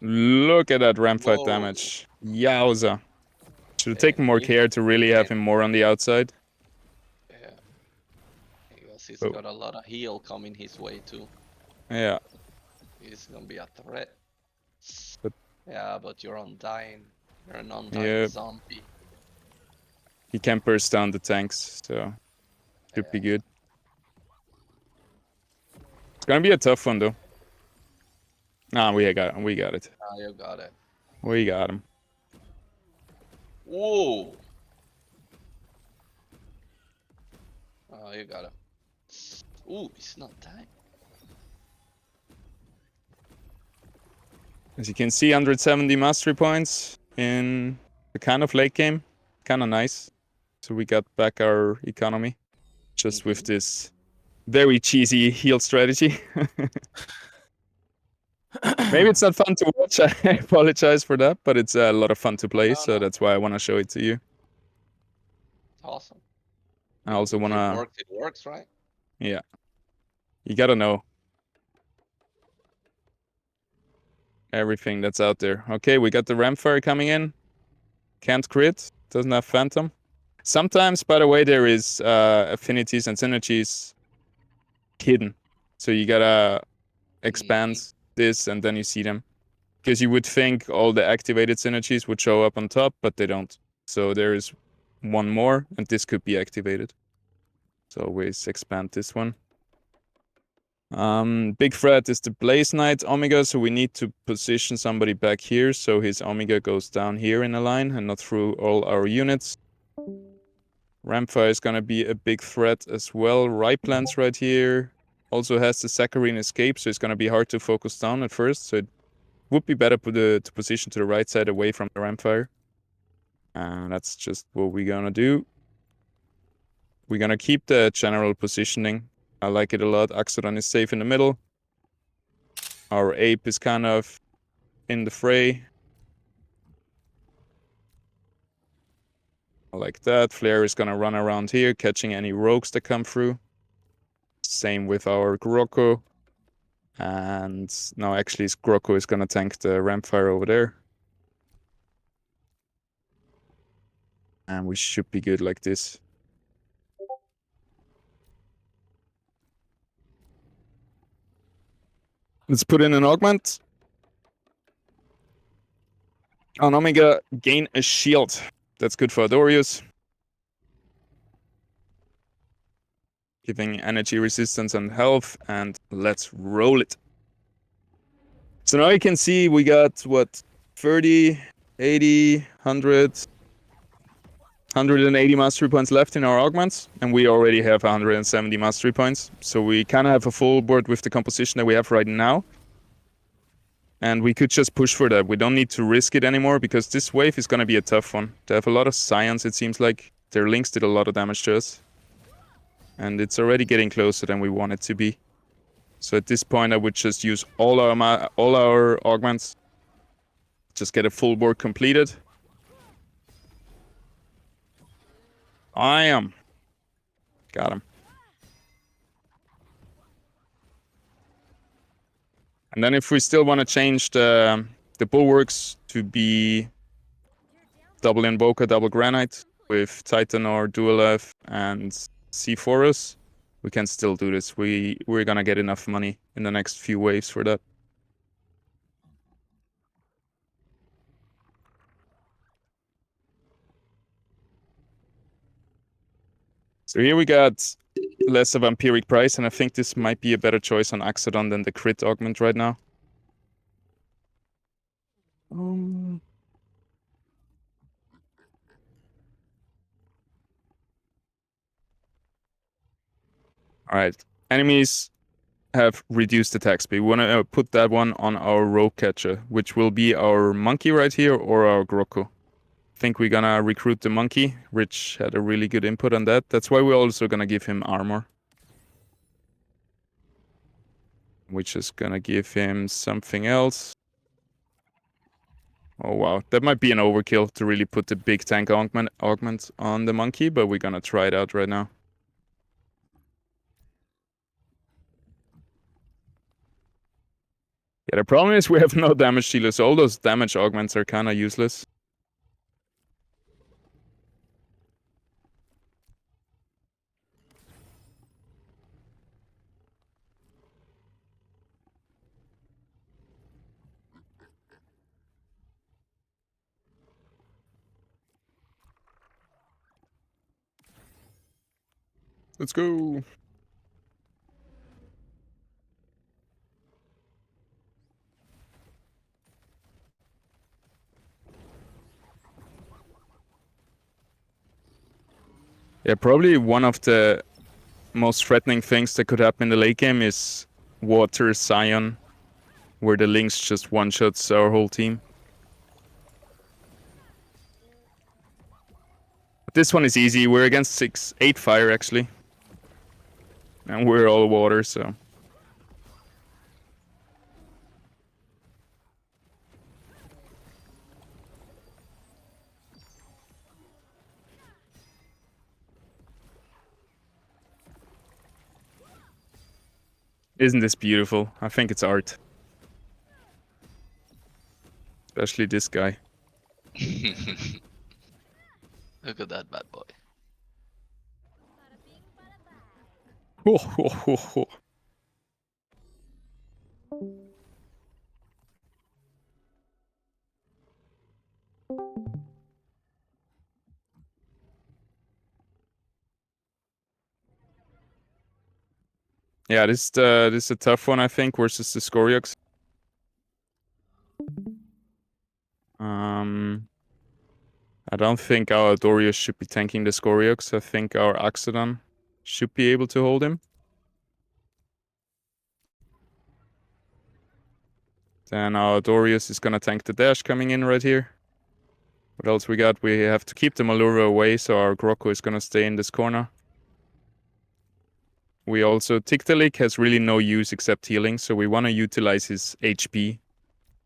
Speaker 3: Look at that ramp fight
Speaker 2: Whoa.
Speaker 3: damage. Yowza. Should have
Speaker 2: Yeah,
Speaker 3: taken more
Speaker 2: you
Speaker 3: care to really have
Speaker 2: can-
Speaker 3: him more on the outside.
Speaker 2: Yeah. Because he's
Speaker 3: Oh.
Speaker 2: got a lot of heal coming his way too.
Speaker 3: Yeah.
Speaker 2: He's gonna be a threat.
Speaker 3: But-
Speaker 2: Yeah, but you're undying. You're an undying
Speaker 3: Yeah.
Speaker 2: zombie.
Speaker 3: He can burst down the tanks, so should be good. It's gonna be a tough one though. Nah, we got it. We got it.
Speaker 2: Ah, you got it.
Speaker 3: We got him.
Speaker 2: Whoa! Oh, you got it. Ooh, he's not dying.
Speaker 3: As you can see, 170 mastery points in the kind of late game. Kind of nice. So we got back our economy just with this very cheesy heal strategy. Maybe it's not fun to watch. I apologize for that, but it's a lot of fun to play. So that's why I want to show it to you.
Speaker 2: It's awesome.
Speaker 3: I also want to.
Speaker 2: It works, right?
Speaker 3: Yeah. You gotta know everything that's out there. Okay, we got the Ramfire coming in. Can't crit. Doesn't have Phantom. Sometimes, by the way, there is affinities and synergies hidden. So you gotta expand this and then you see them. Because you would think all the activated synergies would show up on top, but they don't. So there is one more, and this could be activated. So always expand this one. Big threat is the Blaze Knight Omega, so we need to position somebody back here so his Omega goes down here in a line and not through all our units. Rampfire is gonna be a big threat as well. Riplan's right here. Also has the Saccharine Escape, so it's gonna be hard to focus down at first. So it would be better to position to the right side away from the Rampfire. And that's just what we're gonna do. We're gonna keep the general positioning. I like it a lot. Axodon is safe in the middle. Our Ape is kind of in the fray. I like that. Flare is gonna run around here, catching any rogues that come through. Same with our Grocko. And no, actually, Grocko is gonna tank the Rampfire over there. And we should be good like this. Let's put in an augment. On Omega, gain a shield. That's good for Adorius. Giving energy resistance and health, and let's roll it. So now you can see we got, what, 30, 80, 100, 180 mastery points left in our augments, and we already have 170 mastery points. So we kind of have a full board with the composition that we have right now. And we could just push for that. We don't need to risk it anymore, because this wave is going to be a tough one. They have a lot of science, it seems like. Their links did a lot of damage to us. And it's already getting closer than we want it to be. So at this point, I would just use all our augments. Just get a full board completed. I am. Got him. And then if we still want to change the bulwarks to be double Invoker, double Granite with Titan or Dual and C4us, we can still do this. We're gonna get enough money in the next few waves for that. So here we got less of Vampiric Price, and I think this might be a better choice on Axodon than the crit augment right now. Alright, enemies have reduced attack speed. We want to put that one on our Rogue Catcher, which will be our Monkey right here or our Grocko. I think we're gonna recruit the Monkey. Rich had a really good input on that. That's why we're also gonna give him armor. We're just gonna give him something else. Oh wow, that might be an overkill to really put the big tank augment on the Monkey, but we're gonna try it out right now. Yeah, the problem is we have no damage dealers. All those damage augments are kind of useless. Let's go. Yeah, probably one of the most threatening things that could happen in the late game is Water Scion, where the Lynx just one-shots our whole team. But this one is easy. We're against 8 fire, actually. And we're all water, so... Isn't this beautiful? I think it's art. Especially this guy.
Speaker 2: Look at that bad boy.
Speaker 3: Ho, ho, ho, ho. Yeah, this is a tough one, I think, versus the Scoriox. I don't think our Dorius should be tanking the Scoriox. I think our Axodon should be able to hold him. Then our Dorius is gonna tank the dash coming in right here. What else we got? We have to keep the Malura away, so our Grokko is gonna stay in this corner. We also... Tictalic has really no use except healing, so we want to utilize his HP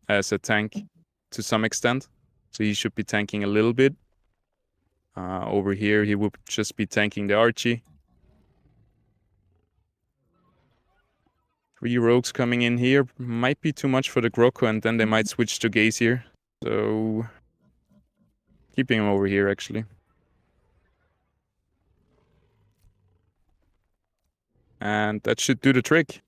Speaker 3: as a tank to some extent. So he should be tanking a little bit. Over here, he would just be tanking the Archie. 3 rogues coming in here might be too much for the Grokko, and then they might switch to Gaze. So keeping him over here, actually. And that should do the trick.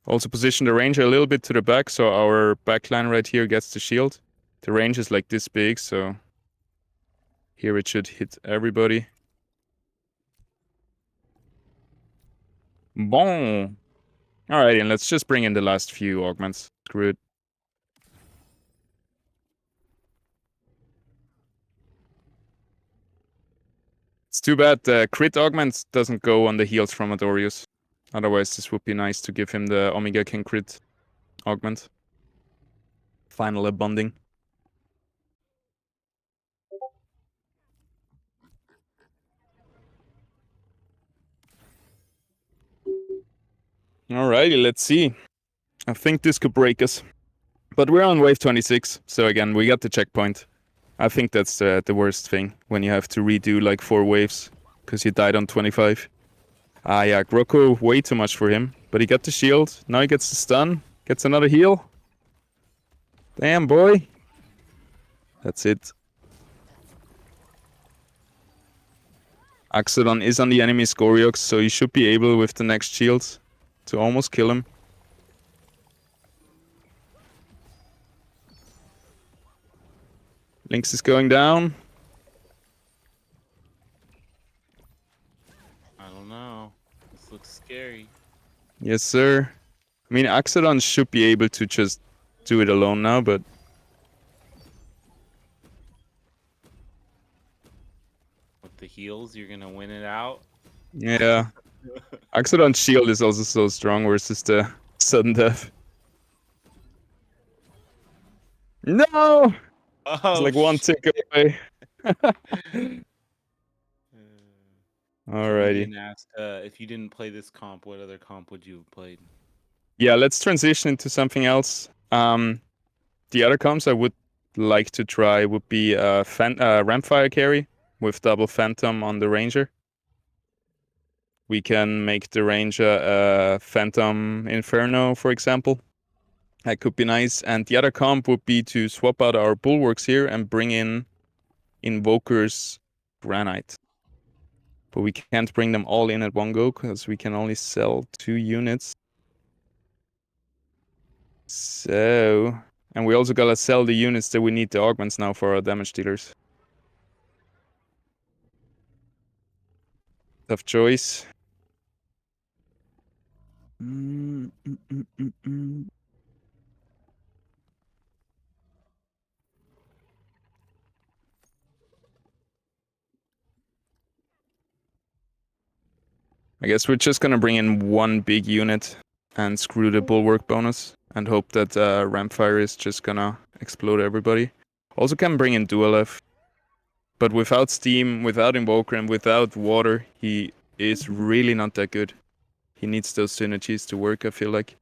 Speaker 3: Also position the Ranger a little bit to the back, so our backline right here gets the shield. The range is like this big, so here it should hit everybody. Bon! Alrighty, and let's just bring in the last few augments. Screw it. It's too bad the crit augment doesn't go on the heals from Adorius. Otherwise, this would be nice to give him the Omega King crit augment. Final bonding. Alrighty, let's see. I think this could break us. But we're on wave 26, so again, we got the checkpoint. I think that's the worst thing, when you have to redo like 4 waves, because you died on 25. Yeah, Grokko, way too much for him. But he got the shield, now he gets the stun, gets another heal. Damn, boy. That's it. Axodon is on the enemy Scoriox, so he should be able, with the next shields, to almost kill him. Lynx is going down.
Speaker 1: I don't know. This looks scary.
Speaker 3: Yes, sir. I mean, Axodon should be able to just do it alone now, but...
Speaker 1: With the heals, you're gonna win it out.
Speaker 3: Yeah. Axodon's shield is also so strong versus the sudden death. No! It's like one tick away. Alrighty.
Speaker 1: Asked, if you didn't play this comp, what other comp would you have played?
Speaker 3: Yeah, let's transition into something else. The other comps I would like to try would be Rampfire carry with double Phantom on the Ranger. We can make the Ranger Phantom Inferno, for example. That could be nice. And the other comp would be to swap out our bulwarks here and bring in Invoker's Granite. But we can't bring them all in at one go because we can only sell 2 units. So, and we also gotta sell the units that we need the augments now for our damage dealers. Tough choice. I guess we're just gonna bring in one big unit and screw the bulwark bonus and hope that Rampfire is just gonna explode everybody. Also can bring in Dualef, but without Steam, without Invoker, and without Water, he is really not that good. He needs those synergies to work, I feel like.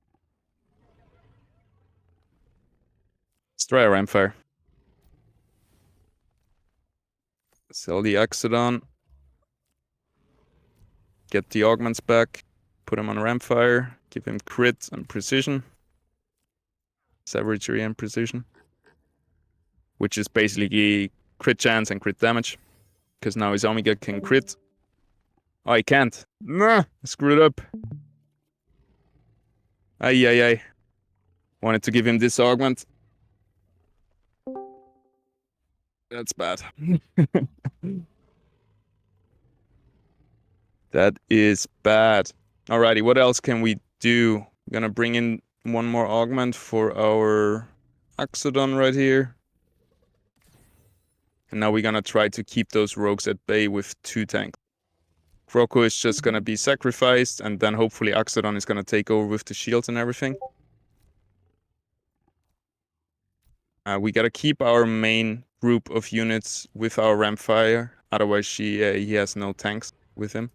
Speaker 3: Let's try a Rampfire. Sell the Axodon. Get the augments back. Put him on Rampfire. Give him crit and precision. Savagery and precision. Which is basically crit chance and crit damage. Because now his Omega can crit. Oh, he can't. Nah, I screwed up. Ay. Wanted to give him this augment. That's bad. That is bad. Alrighty, what else can we do? I'm gonna bring in one more augment for our Axodon right here. And now we're gonna try to keep those rogues at bay with 2 tanks. Croco is just gonna be sacrificed, and then hopefully Axodon is gonna take over with the shields and everything. We gotta keep our main group of units with our Rampfire, otherwise he has no tanks with him.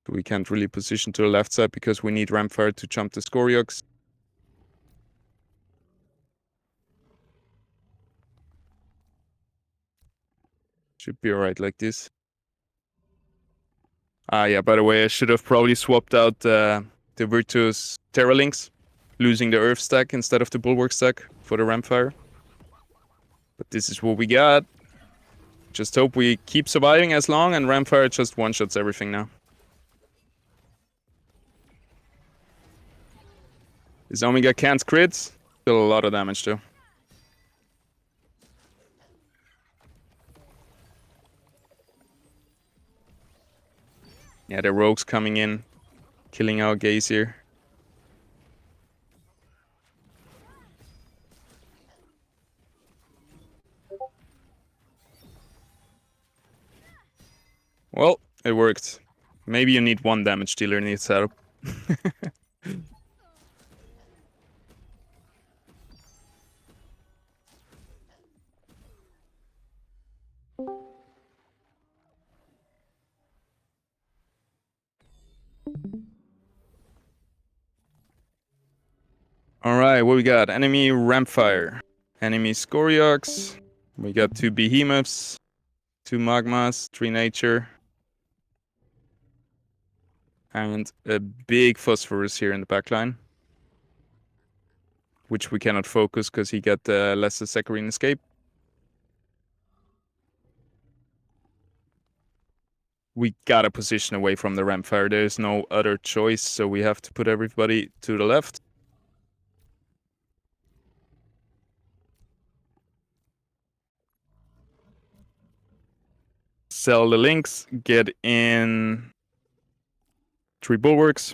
Speaker 3: We can't really position to the left side because we need Rampfire to jump the Scoriox. Should be alright like this. Yeah, by the way, I should have probably swapped out the Virtus Terralinks, losing the Earth stack instead of the Bulwark stack for the Rampfire. But this is what we got. Just hope we keep surviving as long, and Rampfire just one-shots everything now. His Omega can't crit. Still a lot of damage though. Yeah, the rogues coming in, killing our gaze here. Well, it worked. Maybe you need 1 damage dealer in the setup. Alright, what we got? Enemy Rampfire. Enemy Scoriox. We got 2 Behemoths. 2 Magmas. 3 Nature. And a big Phosphorus here in the backline. Which we cannot focus because he got Lesser Saccharine Escape. We gotta position away from the Rampfire. There's no other choice, so we have to put everybody to the left. Sell the links, get in 3 bulwarks.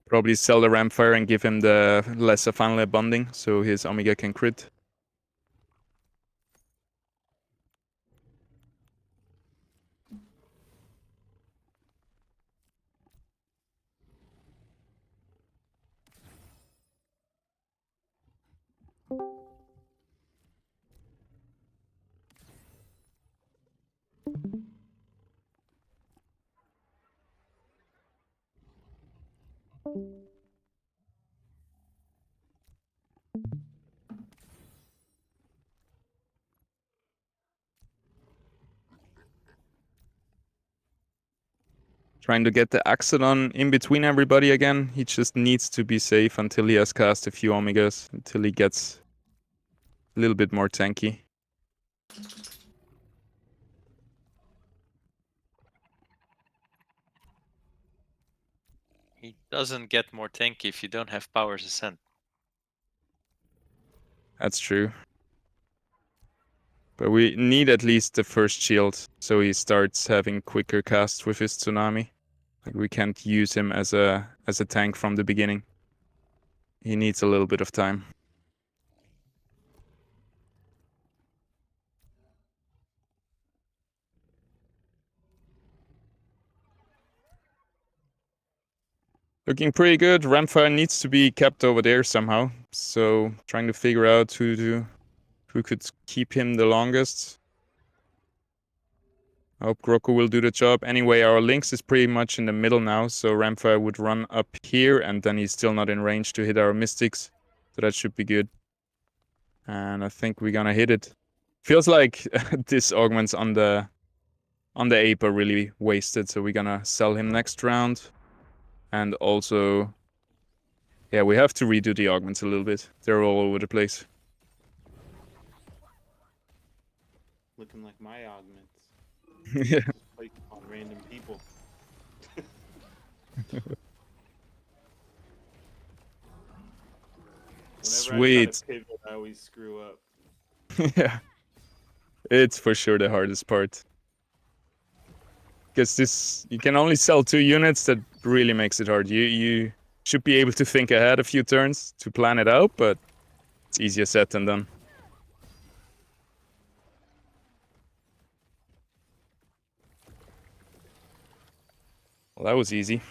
Speaker 3: Probably sell the Rampfire and give him the lesser final bonding so his Omega can crit. Trying to get the Axodon in between everybody again. He just needs to be safe until he has cast a few Omegas, until he gets a little bit more tanky.
Speaker 8: He doesn't get more tanky if you don't have Power's Ascent.
Speaker 3: That's true. But we need at least the first shield, so he starts having quicker casts with his Tsunami. Like we can't use him as a tank from the beginning. He needs a little bit of time. Looking pretty good. Ramfire needs to be kept over there somehow. So trying to figure out who could keep him the longest. I hope Groku will do the job. Anyway, our Lynx is pretty much in the middle now, so Ramfire would run up here, and then he's still not in range to hit our Mystics. So that should be good. And I think we're gonna hit it. Feels like this augments on the ape are really wasted, so we're gonna sell him next round. And also, yeah, we have to redo the augments a little bit. They're all over the place.
Speaker 1: Looking like my augments.
Speaker 3: Yeah.
Speaker 1: Just placed on random people.
Speaker 3: Sweet.
Speaker 1: I pivot, I always screw up.
Speaker 3: Yeah. It's for sure the hardest part. Because this, you can only sell 2 units, that really makes it hard. You should be able to think ahead a few turns to plan it out, but it's easier said than done. Well, that was easy.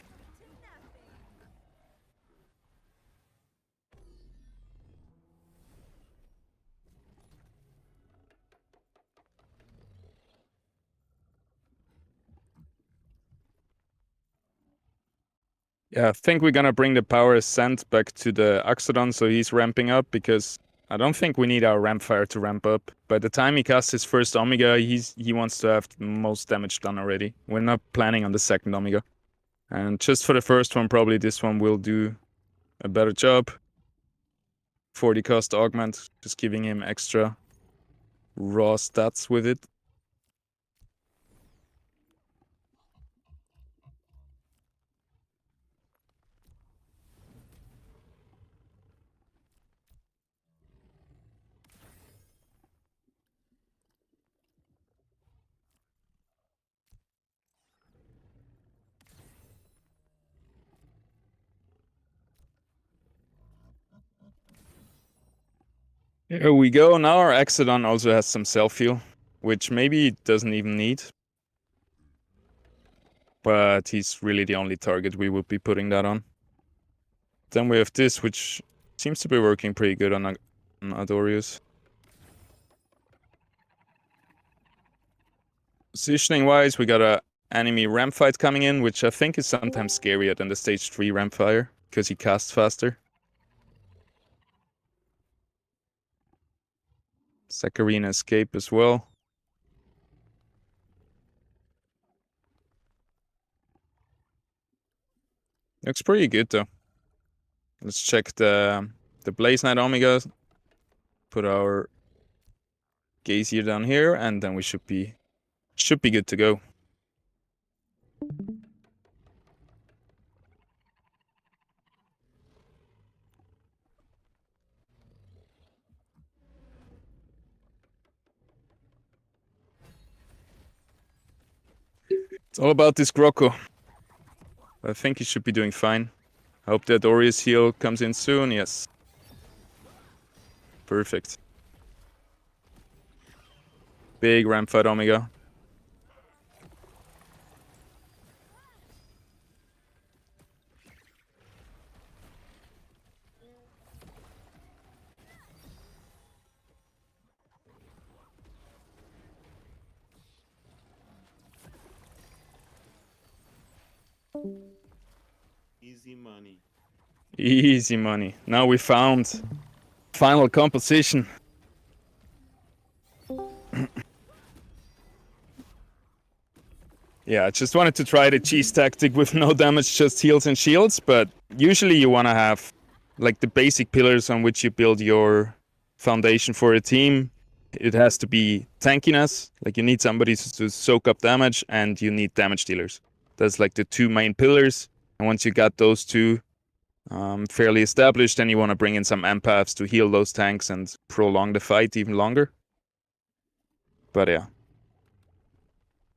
Speaker 3: Yeah, I think we're gonna bring the Power Ascent back to the Axodon, so he's ramping up, because I don't think we need our Rampfire to ramp up. By the time he casts his first Omega, he wants to have the most damage done already. We're not planning on the second Omega. And just for the first one, probably this one will do a better job. 40 cost augment, just giving him extra raw stats with it. Here we go. Now our Axodon also has some self-heal, which maybe it doesn't even need. But he's really the only target we would be putting that on. Then we have this, which seems to be working pretty good on Adorius. Positioning-wise, we got a enemy ramp fight coming in, which I think is sometimes scarier than the stage 3 Rampfire, because he casts faster. Saccharina escape as well. Looks pretty good though. Let's check the Blaze Knight Omega. Put our Gazier down here, and then we should be good to go. It's all about this Groko. I think he should be doing fine. I hope that Orius heal comes in soon. Yes. Perfect. Big ramp fight Omega.
Speaker 1: Easy money.
Speaker 3: Easy money. Now we found final composition. Yeah, I just wanted to try the cheese tactic with no damage, just heals and shields. But usually you want to have like the basic pillars on which you build your foundation for a team. It has to be tankiness, like you need somebody to soak up damage, and you need damage dealers. That's like the two main pillars. And once you got those two fairly established, then you want to bring in some empaths to heal those tanks and prolong the fight even longer. But yeah.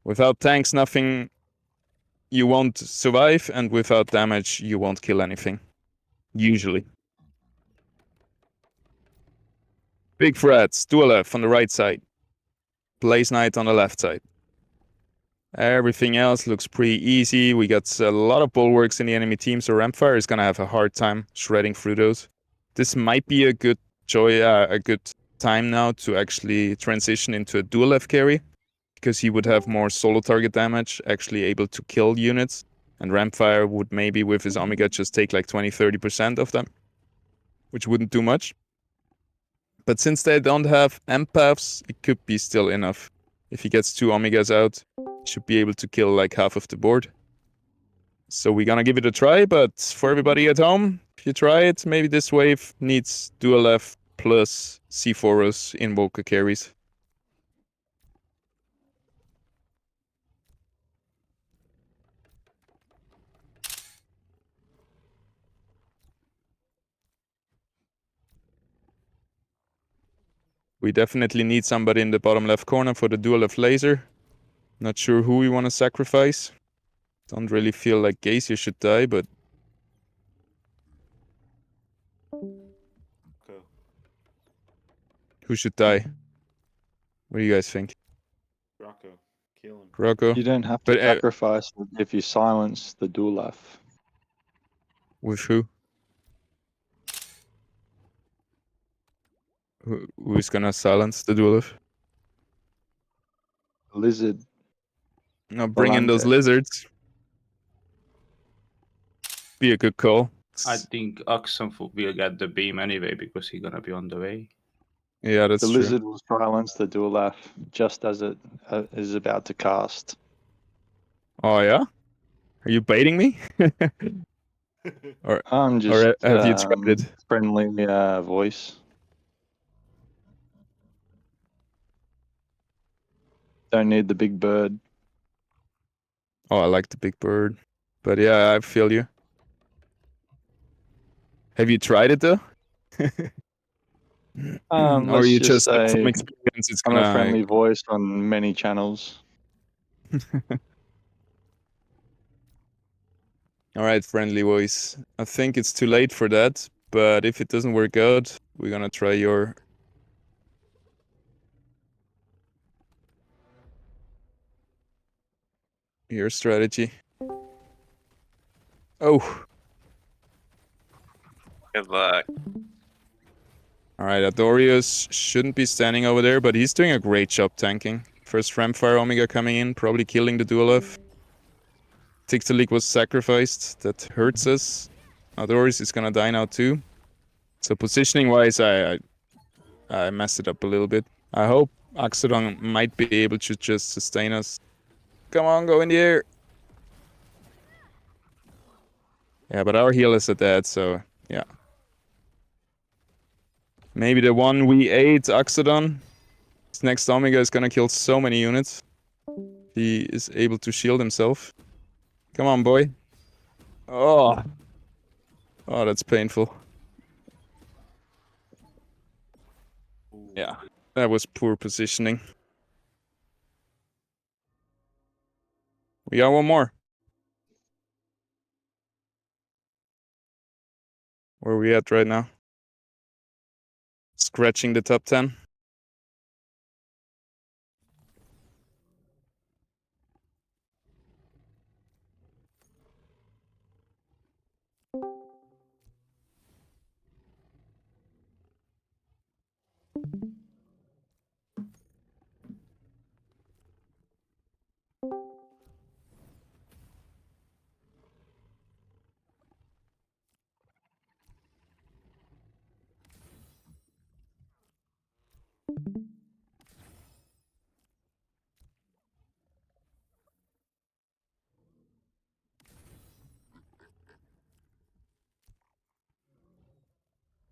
Speaker 3: Without tanks, nothing. You won't survive, and without damage, you won't kill anything. Usually. Big threats. Duelef on the right side. Blaze Knight on the left side. Everything else looks pretty easy. We got a lot of bulwarks in the enemy team, so Rampfire is gonna have a hard time shredding through those. This might be a good time now to actually transition into a Duelef carry, because he would have more solo target damage, actually able to kill units, and Rampfire would maybe with his Omega just take like 20-30% of them, which wouldn't do much. But since they don't have empaths, it could be still enough. If he gets 2 Omegas out, he should be able to kill like half of the board. So we're gonna give it a try, but for everybody at home, if you try it, maybe this wave needs Duelef plus C4os Invoker carries. We definitely need somebody in the bottom left corner for the Duelef laser. Not sure who we want to sacrifice. Don't really feel like Gacy should die, but...
Speaker 1: Okay.
Speaker 3: Who should die? What do you guys think?
Speaker 1: Rocco, kill him.
Speaker 3: Rocco?
Speaker 10: You don't have to
Speaker 3: But
Speaker 10: sacrifice if you silence the Duelef.
Speaker 3: with who? Who's gonna silence the Duelef?
Speaker 10: Lizard.
Speaker 3: No, bring in those
Speaker 10: Volante.
Speaker 3: lizards. Be a good call.
Speaker 11: I think Axon will get the beam anyway because he's gonna be on the way.
Speaker 3: Yeah, that's
Speaker 10: The
Speaker 3: true.
Speaker 10: lizard will silence the Duelef just as it is about to cast.
Speaker 3: Oh yeah? Are you baiting me? or
Speaker 10: I'm just
Speaker 3: have you tried it?
Speaker 10: friendly voice. Don't need the big bird.
Speaker 3: Oh, I like the big bird. But yeah, I feel you. Have you tried it though? Or
Speaker 10: Let's
Speaker 3: you
Speaker 10: just
Speaker 3: just have
Speaker 10: say
Speaker 3: some experience? It's
Speaker 10: I'm a
Speaker 3: gonna.
Speaker 10: friendly voice on many channels.
Speaker 3: All right, friendly voice. I think it's too late for that, but if it doesn't work out, we're gonna try your strategy. Oh.
Speaker 4: Good luck.
Speaker 3: All right, Adorius shouldn't be standing over there, but he's doing a great job tanking. First Rampfire Omega coming in, probably killing the Duelef. Tixalik was sacrificed. That hurts us. Adorius is gonna die now too. So positioning-wise, I messed it up a little bit. I hope Axodon might be able to just sustain us. Come on, go in the air. Yeah, but our healers are dead, so yeah. Maybe the one we ate, Axodon. His next Omega is gonna kill so many units. He is able to shield himself. Come on, boy. Oh. Oh, that's painful. Yeah, that was poor positioning. We got one more. Where are we at right now? Scratching the top 10.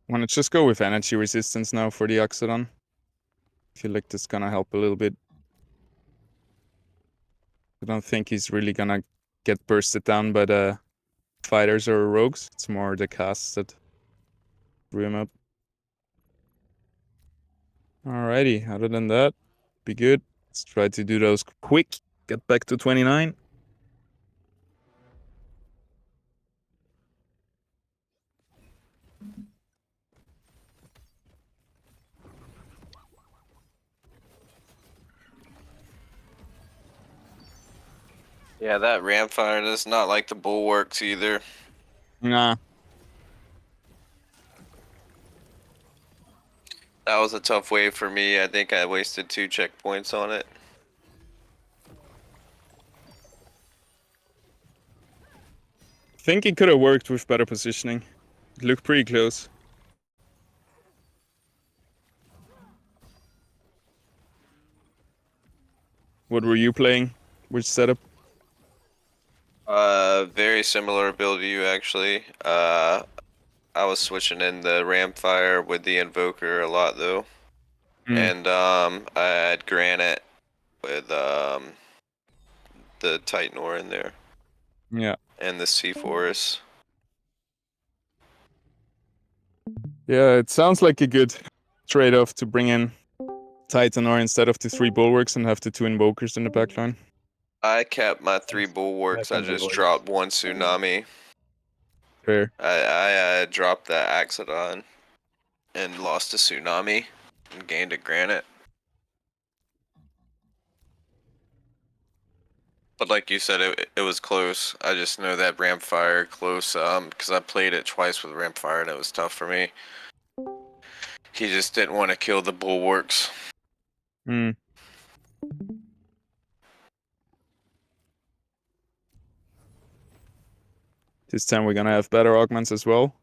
Speaker 3: Wanna just go with energy resistance now for the Oxodon. I feel like that's gonna help a little bit. I don't think he's really gonna get bursted down by the fighters or rogues. It's more the casts that screw him up. Alrighty, other than that, be good. Let's try to do those quick. Get back to 29.
Speaker 4: Yeah, that Ramfire does not like the bulwarks either.
Speaker 3: Nah.
Speaker 4: That was a tough wave for me. I think I wasted 2 checkpoints on it.
Speaker 3: I think it could have worked with better positioning. It looked pretty close. What were you playing? Which setup?
Speaker 4: Very similar build to you actually. I was switching in the Ramfire with the Invoker a lot though. And I had Granite with the Titanor in there.
Speaker 3: Yeah.
Speaker 4: And the Sea Forest.
Speaker 3: Yeah, it sounds like a good trade-off to bring in Titanor instead of the 3 bulwarks and have the 2 invokers in the backline.
Speaker 4: I kept my 3 bulwarks. I just dropped 1 tsunami.
Speaker 3: Fair.
Speaker 4: I dropped that Axodon and lost a tsunami and gained a Granite. But like you said, it was close. I just know that Ramfire close, because I played it twice with Ramfire and it was tough for me. He just didn't want to kill the bulwarks.
Speaker 3: This time we're gonna have better augments as well.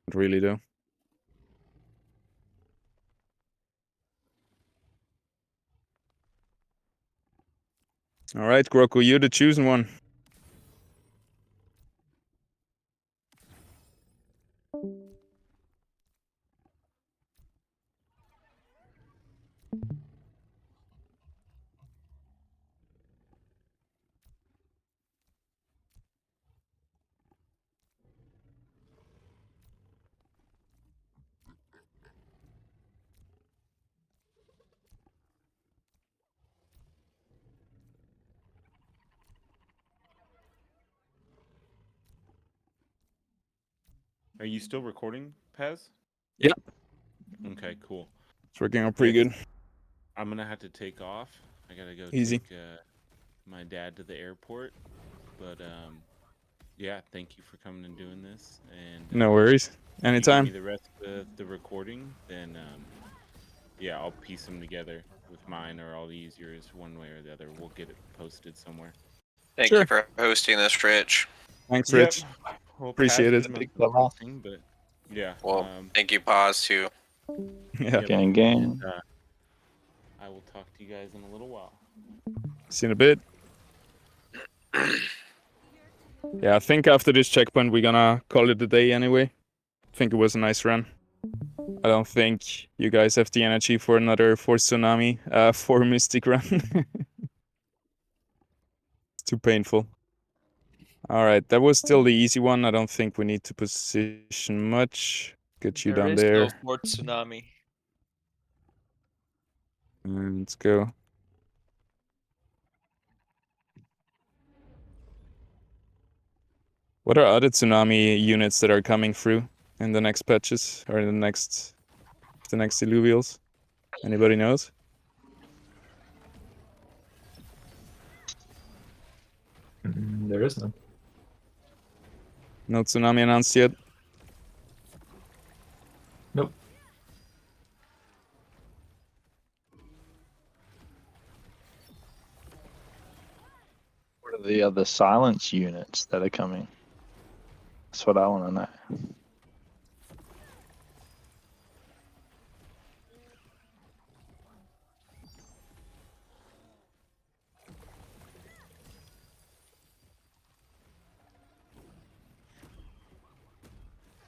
Speaker 3: Not really though. Alright, Groku, you're the chosen one.
Speaker 1: Are you still recording, Pez?
Speaker 3: Yeah.
Speaker 1: Okay, cool.
Speaker 3: It's working out pretty good.
Speaker 1: I'm gonna have to take off. I gotta go
Speaker 3: Easy.
Speaker 1: take my dad to the airport. But yeah, thank you for coming and doing this. And
Speaker 3: No worries.
Speaker 1: if
Speaker 3: Anytime.
Speaker 1: you give me the rest of the recording, then yeah, I'll piece them together with mine, or I'll use yours one way or the other. We'll get it posted somewhere.
Speaker 4: Thank you for hosting this, Rich.
Speaker 3: Thanks, Rich.
Speaker 1: Well,
Speaker 3: Appreciate
Speaker 1: Paz
Speaker 3: it.
Speaker 1: did most of the hosting, but yeah.
Speaker 4: Well, thank you, Paz, too.
Speaker 3: Yeah.
Speaker 10: Gang, gang.
Speaker 1: And, I will talk to you guys in a little while.
Speaker 3: See you in a bit. Yeah, I think after this checkpoint we're gonna call it a day anyway. I think it was a nice run. I don't think you guys have the energy for another 4 tsunami, 4 mystic run. It's too painful. Alright, that was still the easy one. I don't think we need to position much. Get you down there.
Speaker 8: There is no fourth tsunami.
Speaker 3: Let's go. What are other tsunami units that are coming through in the next patches or in the next Illuvials? Anybody knows?
Speaker 6: There is none.
Speaker 3: No tsunami announced yet?
Speaker 6: Nope.
Speaker 10: What are the other silence units that are coming? That's what I want to know.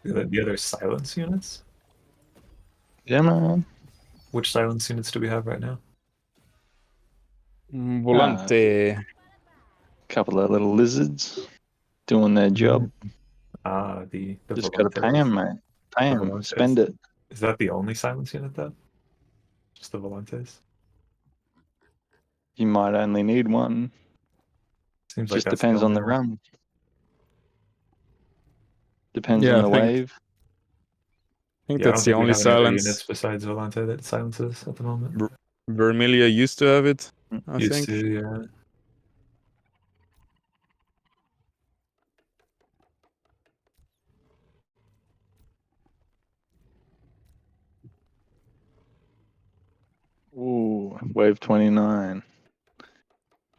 Speaker 12: The other silence units?
Speaker 10: Yeah, man.
Speaker 12: Which silence units do we have right now?
Speaker 3: Volante.
Speaker 10: Couple of little lizards doing their job.
Speaker 12: The
Speaker 10: Just gotta pay
Speaker 12: Volantes.
Speaker 10: them, mate. Pay
Speaker 12: The
Speaker 10: them.
Speaker 12: Volantes.
Speaker 10: Spend it.
Speaker 12: Is that the only silence unit though? Just the Volantes?
Speaker 10: You might only need one.
Speaker 12: Seems like
Speaker 10: Just
Speaker 12: that's
Speaker 10: depends
Speaker 12: the
Speaker 10: on
Speaker 12: only
Speaker 10: the
Speaker 12: one.
Speaker 10: run. Depends
Speaker 3: Yeah,
Speaker 10: on
Speaker 3: I
Speaker 10: the
Speaker 3: think
Speaker 10: wave.
Speaker 3: I think
Speaker 12: Yeah, I
Speaker 3: that's
Speaker 12: don't
Speaker 3: the
Speaker 12: think we
Speaker 3: only
Speaker 12: have any other
Speaker 3: silence.
Speaker 12: units besides Volante that silences at the moment.
Speaker 3: Vermilia used to have it, I
Speaker 12: Used
Speaker 3: think.
Speaker 12: to, yeah.
Speaker 10: Ooh, wave 29.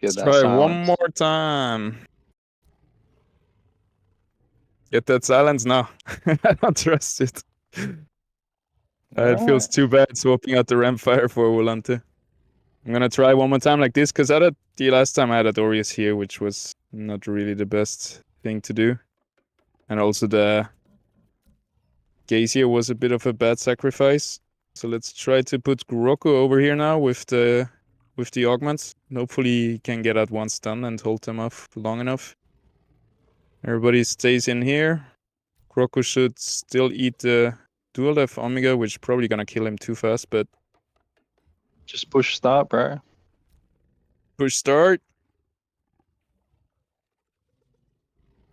Speaker 10: Get
Speaker 3: Let's
Speaker 10: that
Speaker 3: try one
Speaker 10: silence.
Speaker 3: more time. Get that silence now. I don't trust it. It feels too bad swapping out the Rampfire for Volante. I'm gonna try one more time like this, because the last time I had Adorius here, which was not really the best thing to do. And also the Gazier was a bit of a bad sacrifice. So let's try to put Kuroko over here now with the augments. And hopefully he can get out one stun and hold them off long enough. Everybody stays in here. Kuroko should still eat the dual def Omega, which is probably gonna kill him too fast, but
Speaker 10: Just push start, bro.
Speaker 3: push start.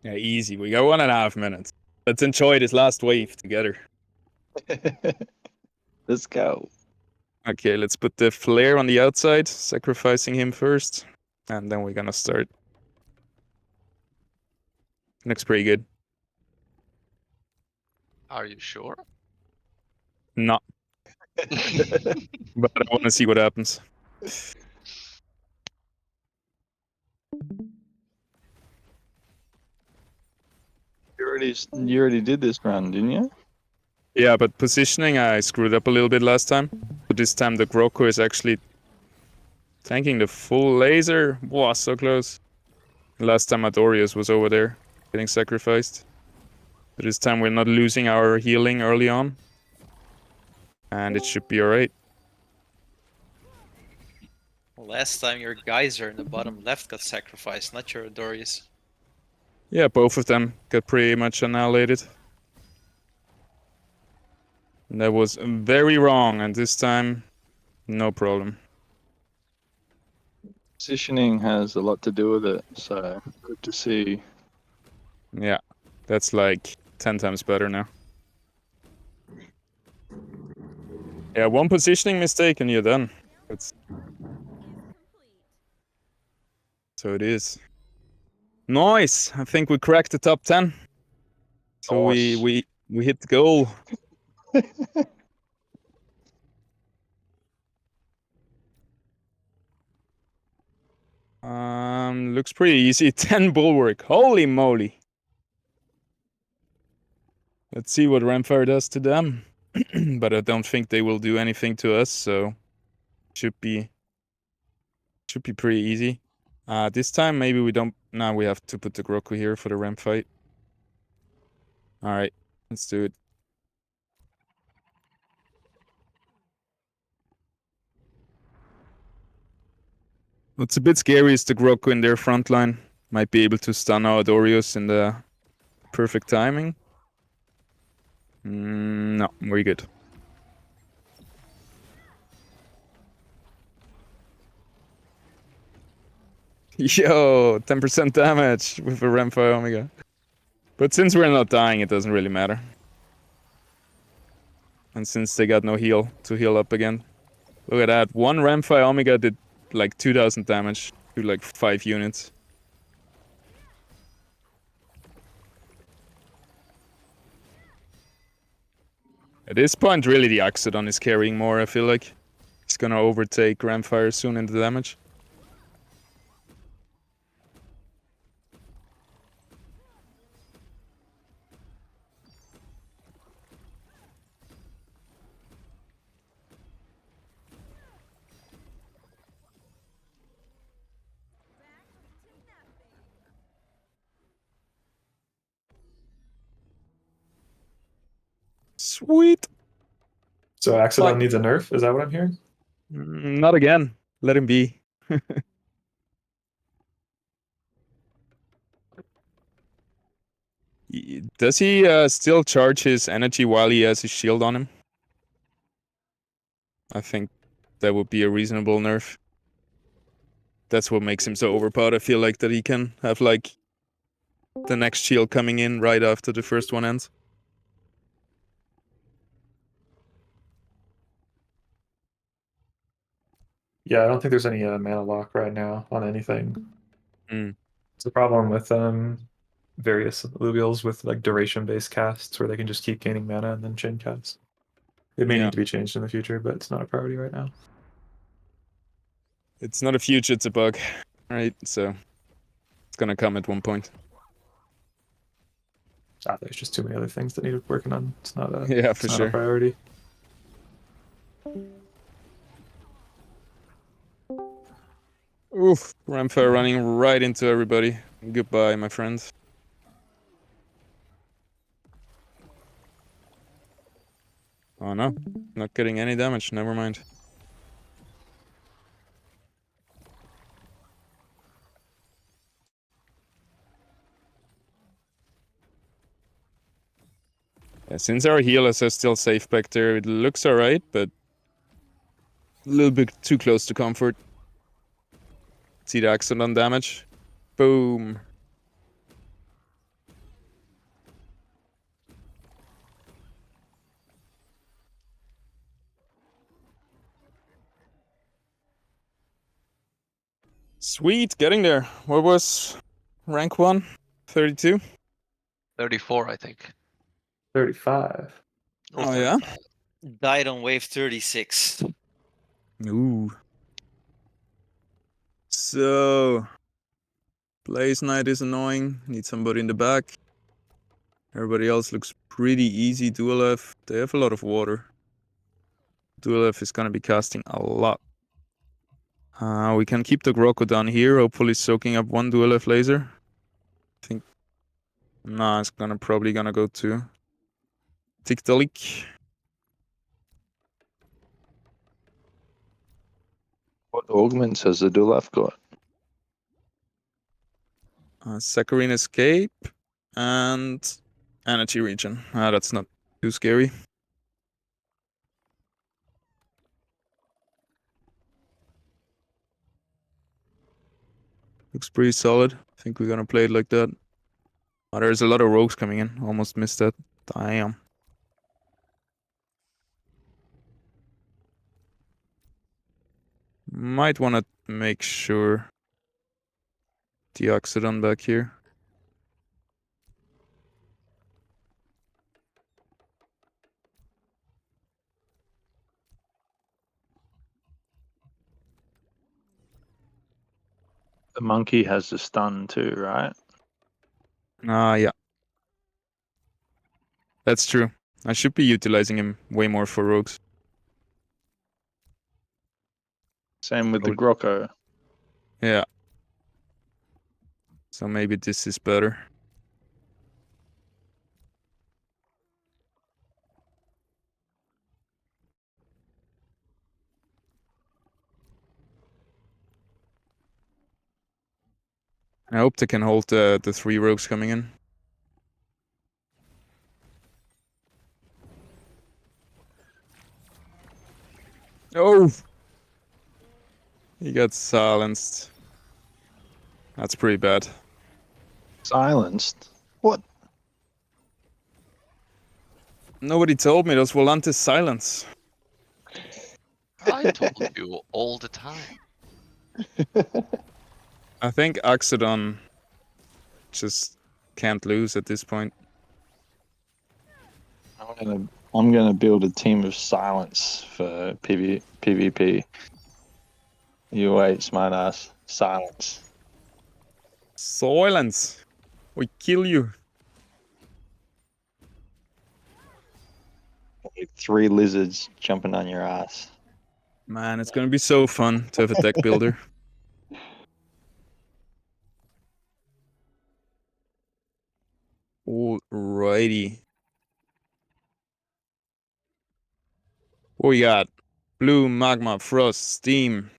Speaker 3: Yeah, easy. We got 1.5 minutes. Let's enjoy this last wave together.
Speaker 10: Let's go.
Speaker 3: Okay, let's put the flare on the outside, sacrificing him first, and then we're gonna start. Looks pretty good.
Speaker 2: Are you sure?
Speaker 3: No. But I want to see what happens.
Speaker 10: You already did this run, didn't you?
Speaker 3: Yeah, but positioning, I screwed up a little bit last time. But this time the Groko is actually tanking the full laser. Wow, so close. Last time Adorius was over there, getting sacrificed. But this time we're not losing our healing early on. And it should be alright.
Speaker 8: Last time your geyser in the bottom left got sacrificed, not your Adorius.
Speaker 3: Yeah, both of them got pretty much annihilated. And that was very wrong, and this time, no problem.
Speaker 10: Positioning has a lot to do with it, so good to see.
Speaker 3: Yeah, that's like 10 times better now. Yeah, one positioning mistake and you're done. So it is. Nice! I think we cracked the top 10. So
Speaker 10: Nice.
Speaker 3: we hit the goal. Looks pretty easy. 10 bulwark. Holy moly. Let's see what Rampfire does to them. But I don't think they will do anything to us, so should be pretty easy. This time maybe we don't. Now we have to put the Groku here for the ramp fight. All right, let's do it. What's a bit scary is the Groku in their front line might be able to stun our Dorius in the perfect timing. No, we're good. Yo, 10% damage with a Ramfire Omega. But since we're not dying, it doesn't really matter. And since they got no heal to heal up again. Look at that. One Ramfire Omega did like 2000 damage to like 5 units. At this point, really the Axodon is carrying more, I feel like. He's gonna overtake Ramfire soon in the damage. Sweet.
Speaker 12: So Axodon
Speaker 3: Like-
Speaker 12: needs a nerf. Is that what I'm hearing?
Speaker 3: Not again. Let him be. Does he still charge his energy while he has his shield on him? I think that would be a reasonable nerf. That's what makes him so overpowered. I feel like that he can have like the next shield coming in right after the first one ends.
Speaker 12: Yeah, I don't think there's any mana lock right now on anything.
Speaker 3: Mm.
Speaker 12: It's a problem with various Illuvials with like duration-based casts where they can just keep gaining mana and then chain cast. It may
Speaker 3: Yeah.
Speaker 12: need to be changed in the future, but it's not a priority right now.
Speaker 3: It's not a future, it's a bug, right? So it's gonna come at one point.
Speaker 12: There's just too many other things that need working on. It's not a
Speaker 3: Yeah,
Speaker 12: it's
Speaker 3: for
Speaker 12: not
Speaker 3: sure.
Speaker 12: a priority.
Speaker 3: Oof, Ramfire running right into everybody. Goodbye, my friends. Oh no, not getting any damage, never mind. Yeah, since our healers are still safe back there, it looks alright, but a little bit too close to comfort. See the accident damage? Boom. Sweet, getting there. What was rank 1? 32?
Speaker 2: 34, I think.
Speaker 12: 35.
Speaker 3: Oh yeah?
Speaker 8: Died on wave 36.
Speaker 3: Ooh. So, Blaze Knight is annoying. Need somebody in the back. Everybody else looks pretty easy. Duelef, they have a lot of water. Duelef is gonna be casting a lot. We can keep the Groko down here, hopefully soaking up one Duelef laser. I think... Nah, it's probably gonna go to Tiktaalik.
Speaker 10: What augments has the Dulaf got?
Speaker 3: Saccharine Escape and Energy Region. That's not too scary. Looks pretty solid. I think we're gonna play it like that. Oh, there's a lot of rogues coming in. Almost missed that. Damn. Might want to make sure the Oxidon back here.
Speaker 10: The monkey has the stun too, right?
Speaker 3: Yeah. That's true. I should be utilizing him way more for rogues.
Speaker 10: Same with the Groko.
Speaker 3: Yeah. So maybe this is better. I hope they can hold the 3 rogues coming in. Oh! He got silenced. That's pretty bad.
Speaker 10: Silenced? What?
Speaker 3: Nobody told me those Volantis silence.
Speaker 2: I told you all the time.
Speaker 3: I think Oxidon just can't lose at this point.
Speaker 10: I'm gonna build a team of silence for PvP. You wait, smartass. Silence.
Speaker 3: Silence! We kill you.
Speaker 10: Like 3 lizards jumping on your ass.
Speaker 3: Man, it's gonna be so fun to have a deck builder. Alrighty. What we got? Blue, Magma, Frost, Steam,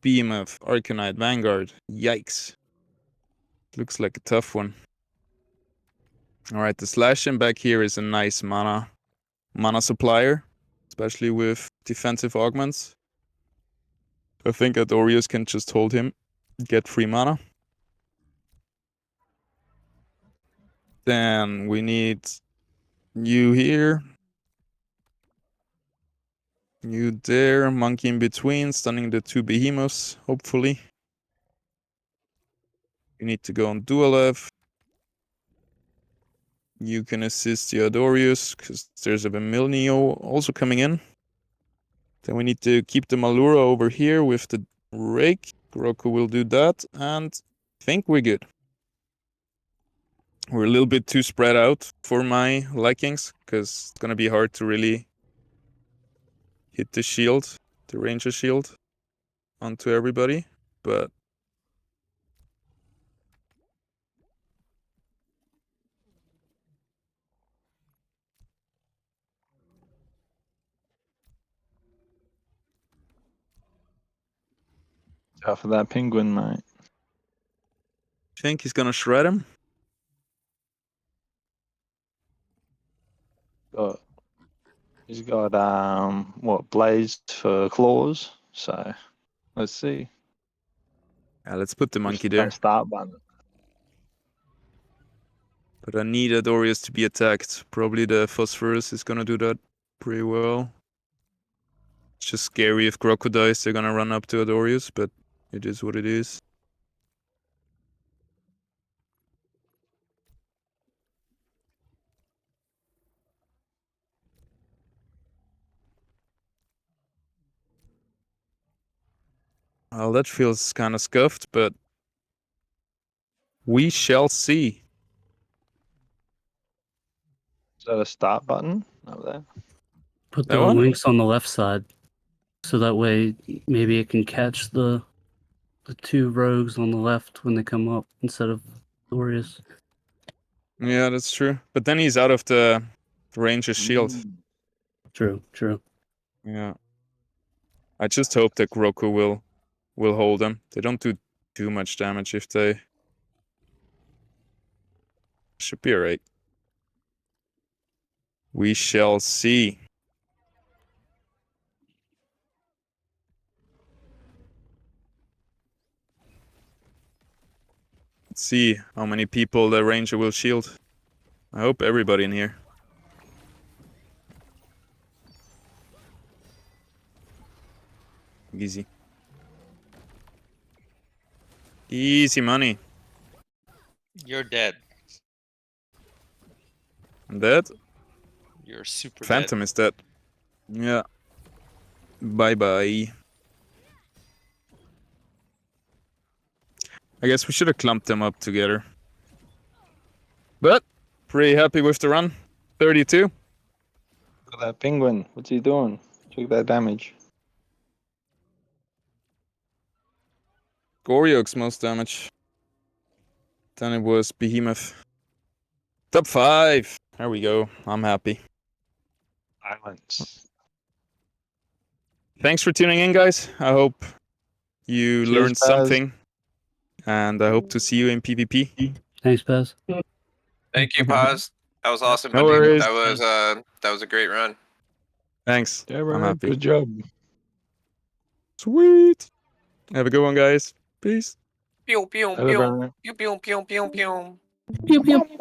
Speaker 3: Behemoth, Arcanite, Vanguard. Yikes. Looks like a tough one. Alright, the Slashing back here is a nice mana supplier, especially with defensive augments. I think Adorius can just hold him, get free mana. Then we need you here. You there, Monkey in between, stunning the 2 Behemoths, hopefully. You need to go on Dualev. You can assist the Adorius, because there's a Vermilionio also coming in. Then we need to keep the Malura over here with the Rake. Roku will do that, and I think we're good. We're a little bit too spread out for my likings, because it's going to be hard to really hit the shield, the Ranger shield, onto everybody, but
Speaker 10: Tough of that penguin, mate.
Speaker 3: I think he's going to shred him.
Speaker 10: He's got what, blazed for claws. So let's see.
Speaker 3: Yeah, let's put the monkey
Speaker 10: That
Speaker 3: there.
Speaker 10: start button.
Speaker 3: But I need Adorius to be attacked. Probably the Phosphorus is gonna do that pretty well. It's just scary if Crocodiles they're gonna run up to Adorius, but it is what it is. Well, that feels kind of scuffed, but we shall see.
Speaker 10: Is that a start button over there?
Speaker 5: Put
Speaker 3: That
Speaker 5: the
Speaker 3: one?
Speaker 5: links on the left side, so that way maybe it can catch the 2 rogues on the left when they come up instead of Glorious.
Speaker 3: Yeah, that's true. But then he's out of the Ranger's shield.
Speaker 5: True, true.
Speaker 3: Yeah. I just hope that Roku will hold them. They don't do too much damage if they... Should be alright. We shall see. Let's see how many people the Ranger will shield. I hope everybody in here. Easy. Easy money.
Speaker 8: You're dead.
Speaker 3: I'm dead.
Speaker 8: You're super
Speaker 3: Phantom is dead. Yeah. Bye-bye. I guess we should have clumped them up together. But, pretty happy with the run. 32.
Speaker 10: Look at that penguin. What's he doing? Check that damage.
Speaker 3: Goryo's most damage. Then it was Behemoth. Top 5. There we go. I'm happy.
Speaker 10: Silence.
Speaker 3: Thanks for tuning in, guys. I hope you
Speaker 10: Cheers,
Speaker 3: learned
Speaker 10: Paz.
Speaker 3: something. And I hope to see you in PvP.
Speaker 5: Thanks, Paz.
Speaker 4: Thank you, Paz. That was awesome,
Speaker 3: No
Speaker 4: buddy.
Speaker 3: worries.
Speaker 4: That was a great run.
Speaker 3: Thanks.
Speaker 10: Yeah,
Speaker 3: I'm
Speaker 10: bro.
Speaker 3: happy.
Speaker 10: Good job.
Speaker 3: Sweet. Have a good one, guys. Peace.
Speaker 4: Pew pew
Speaker 10: Hello,
Speaker 4: pew
Speaker 10: bro.
Speaker 4: pew pew pew pew pew.
Speaker 5: Pew, pew.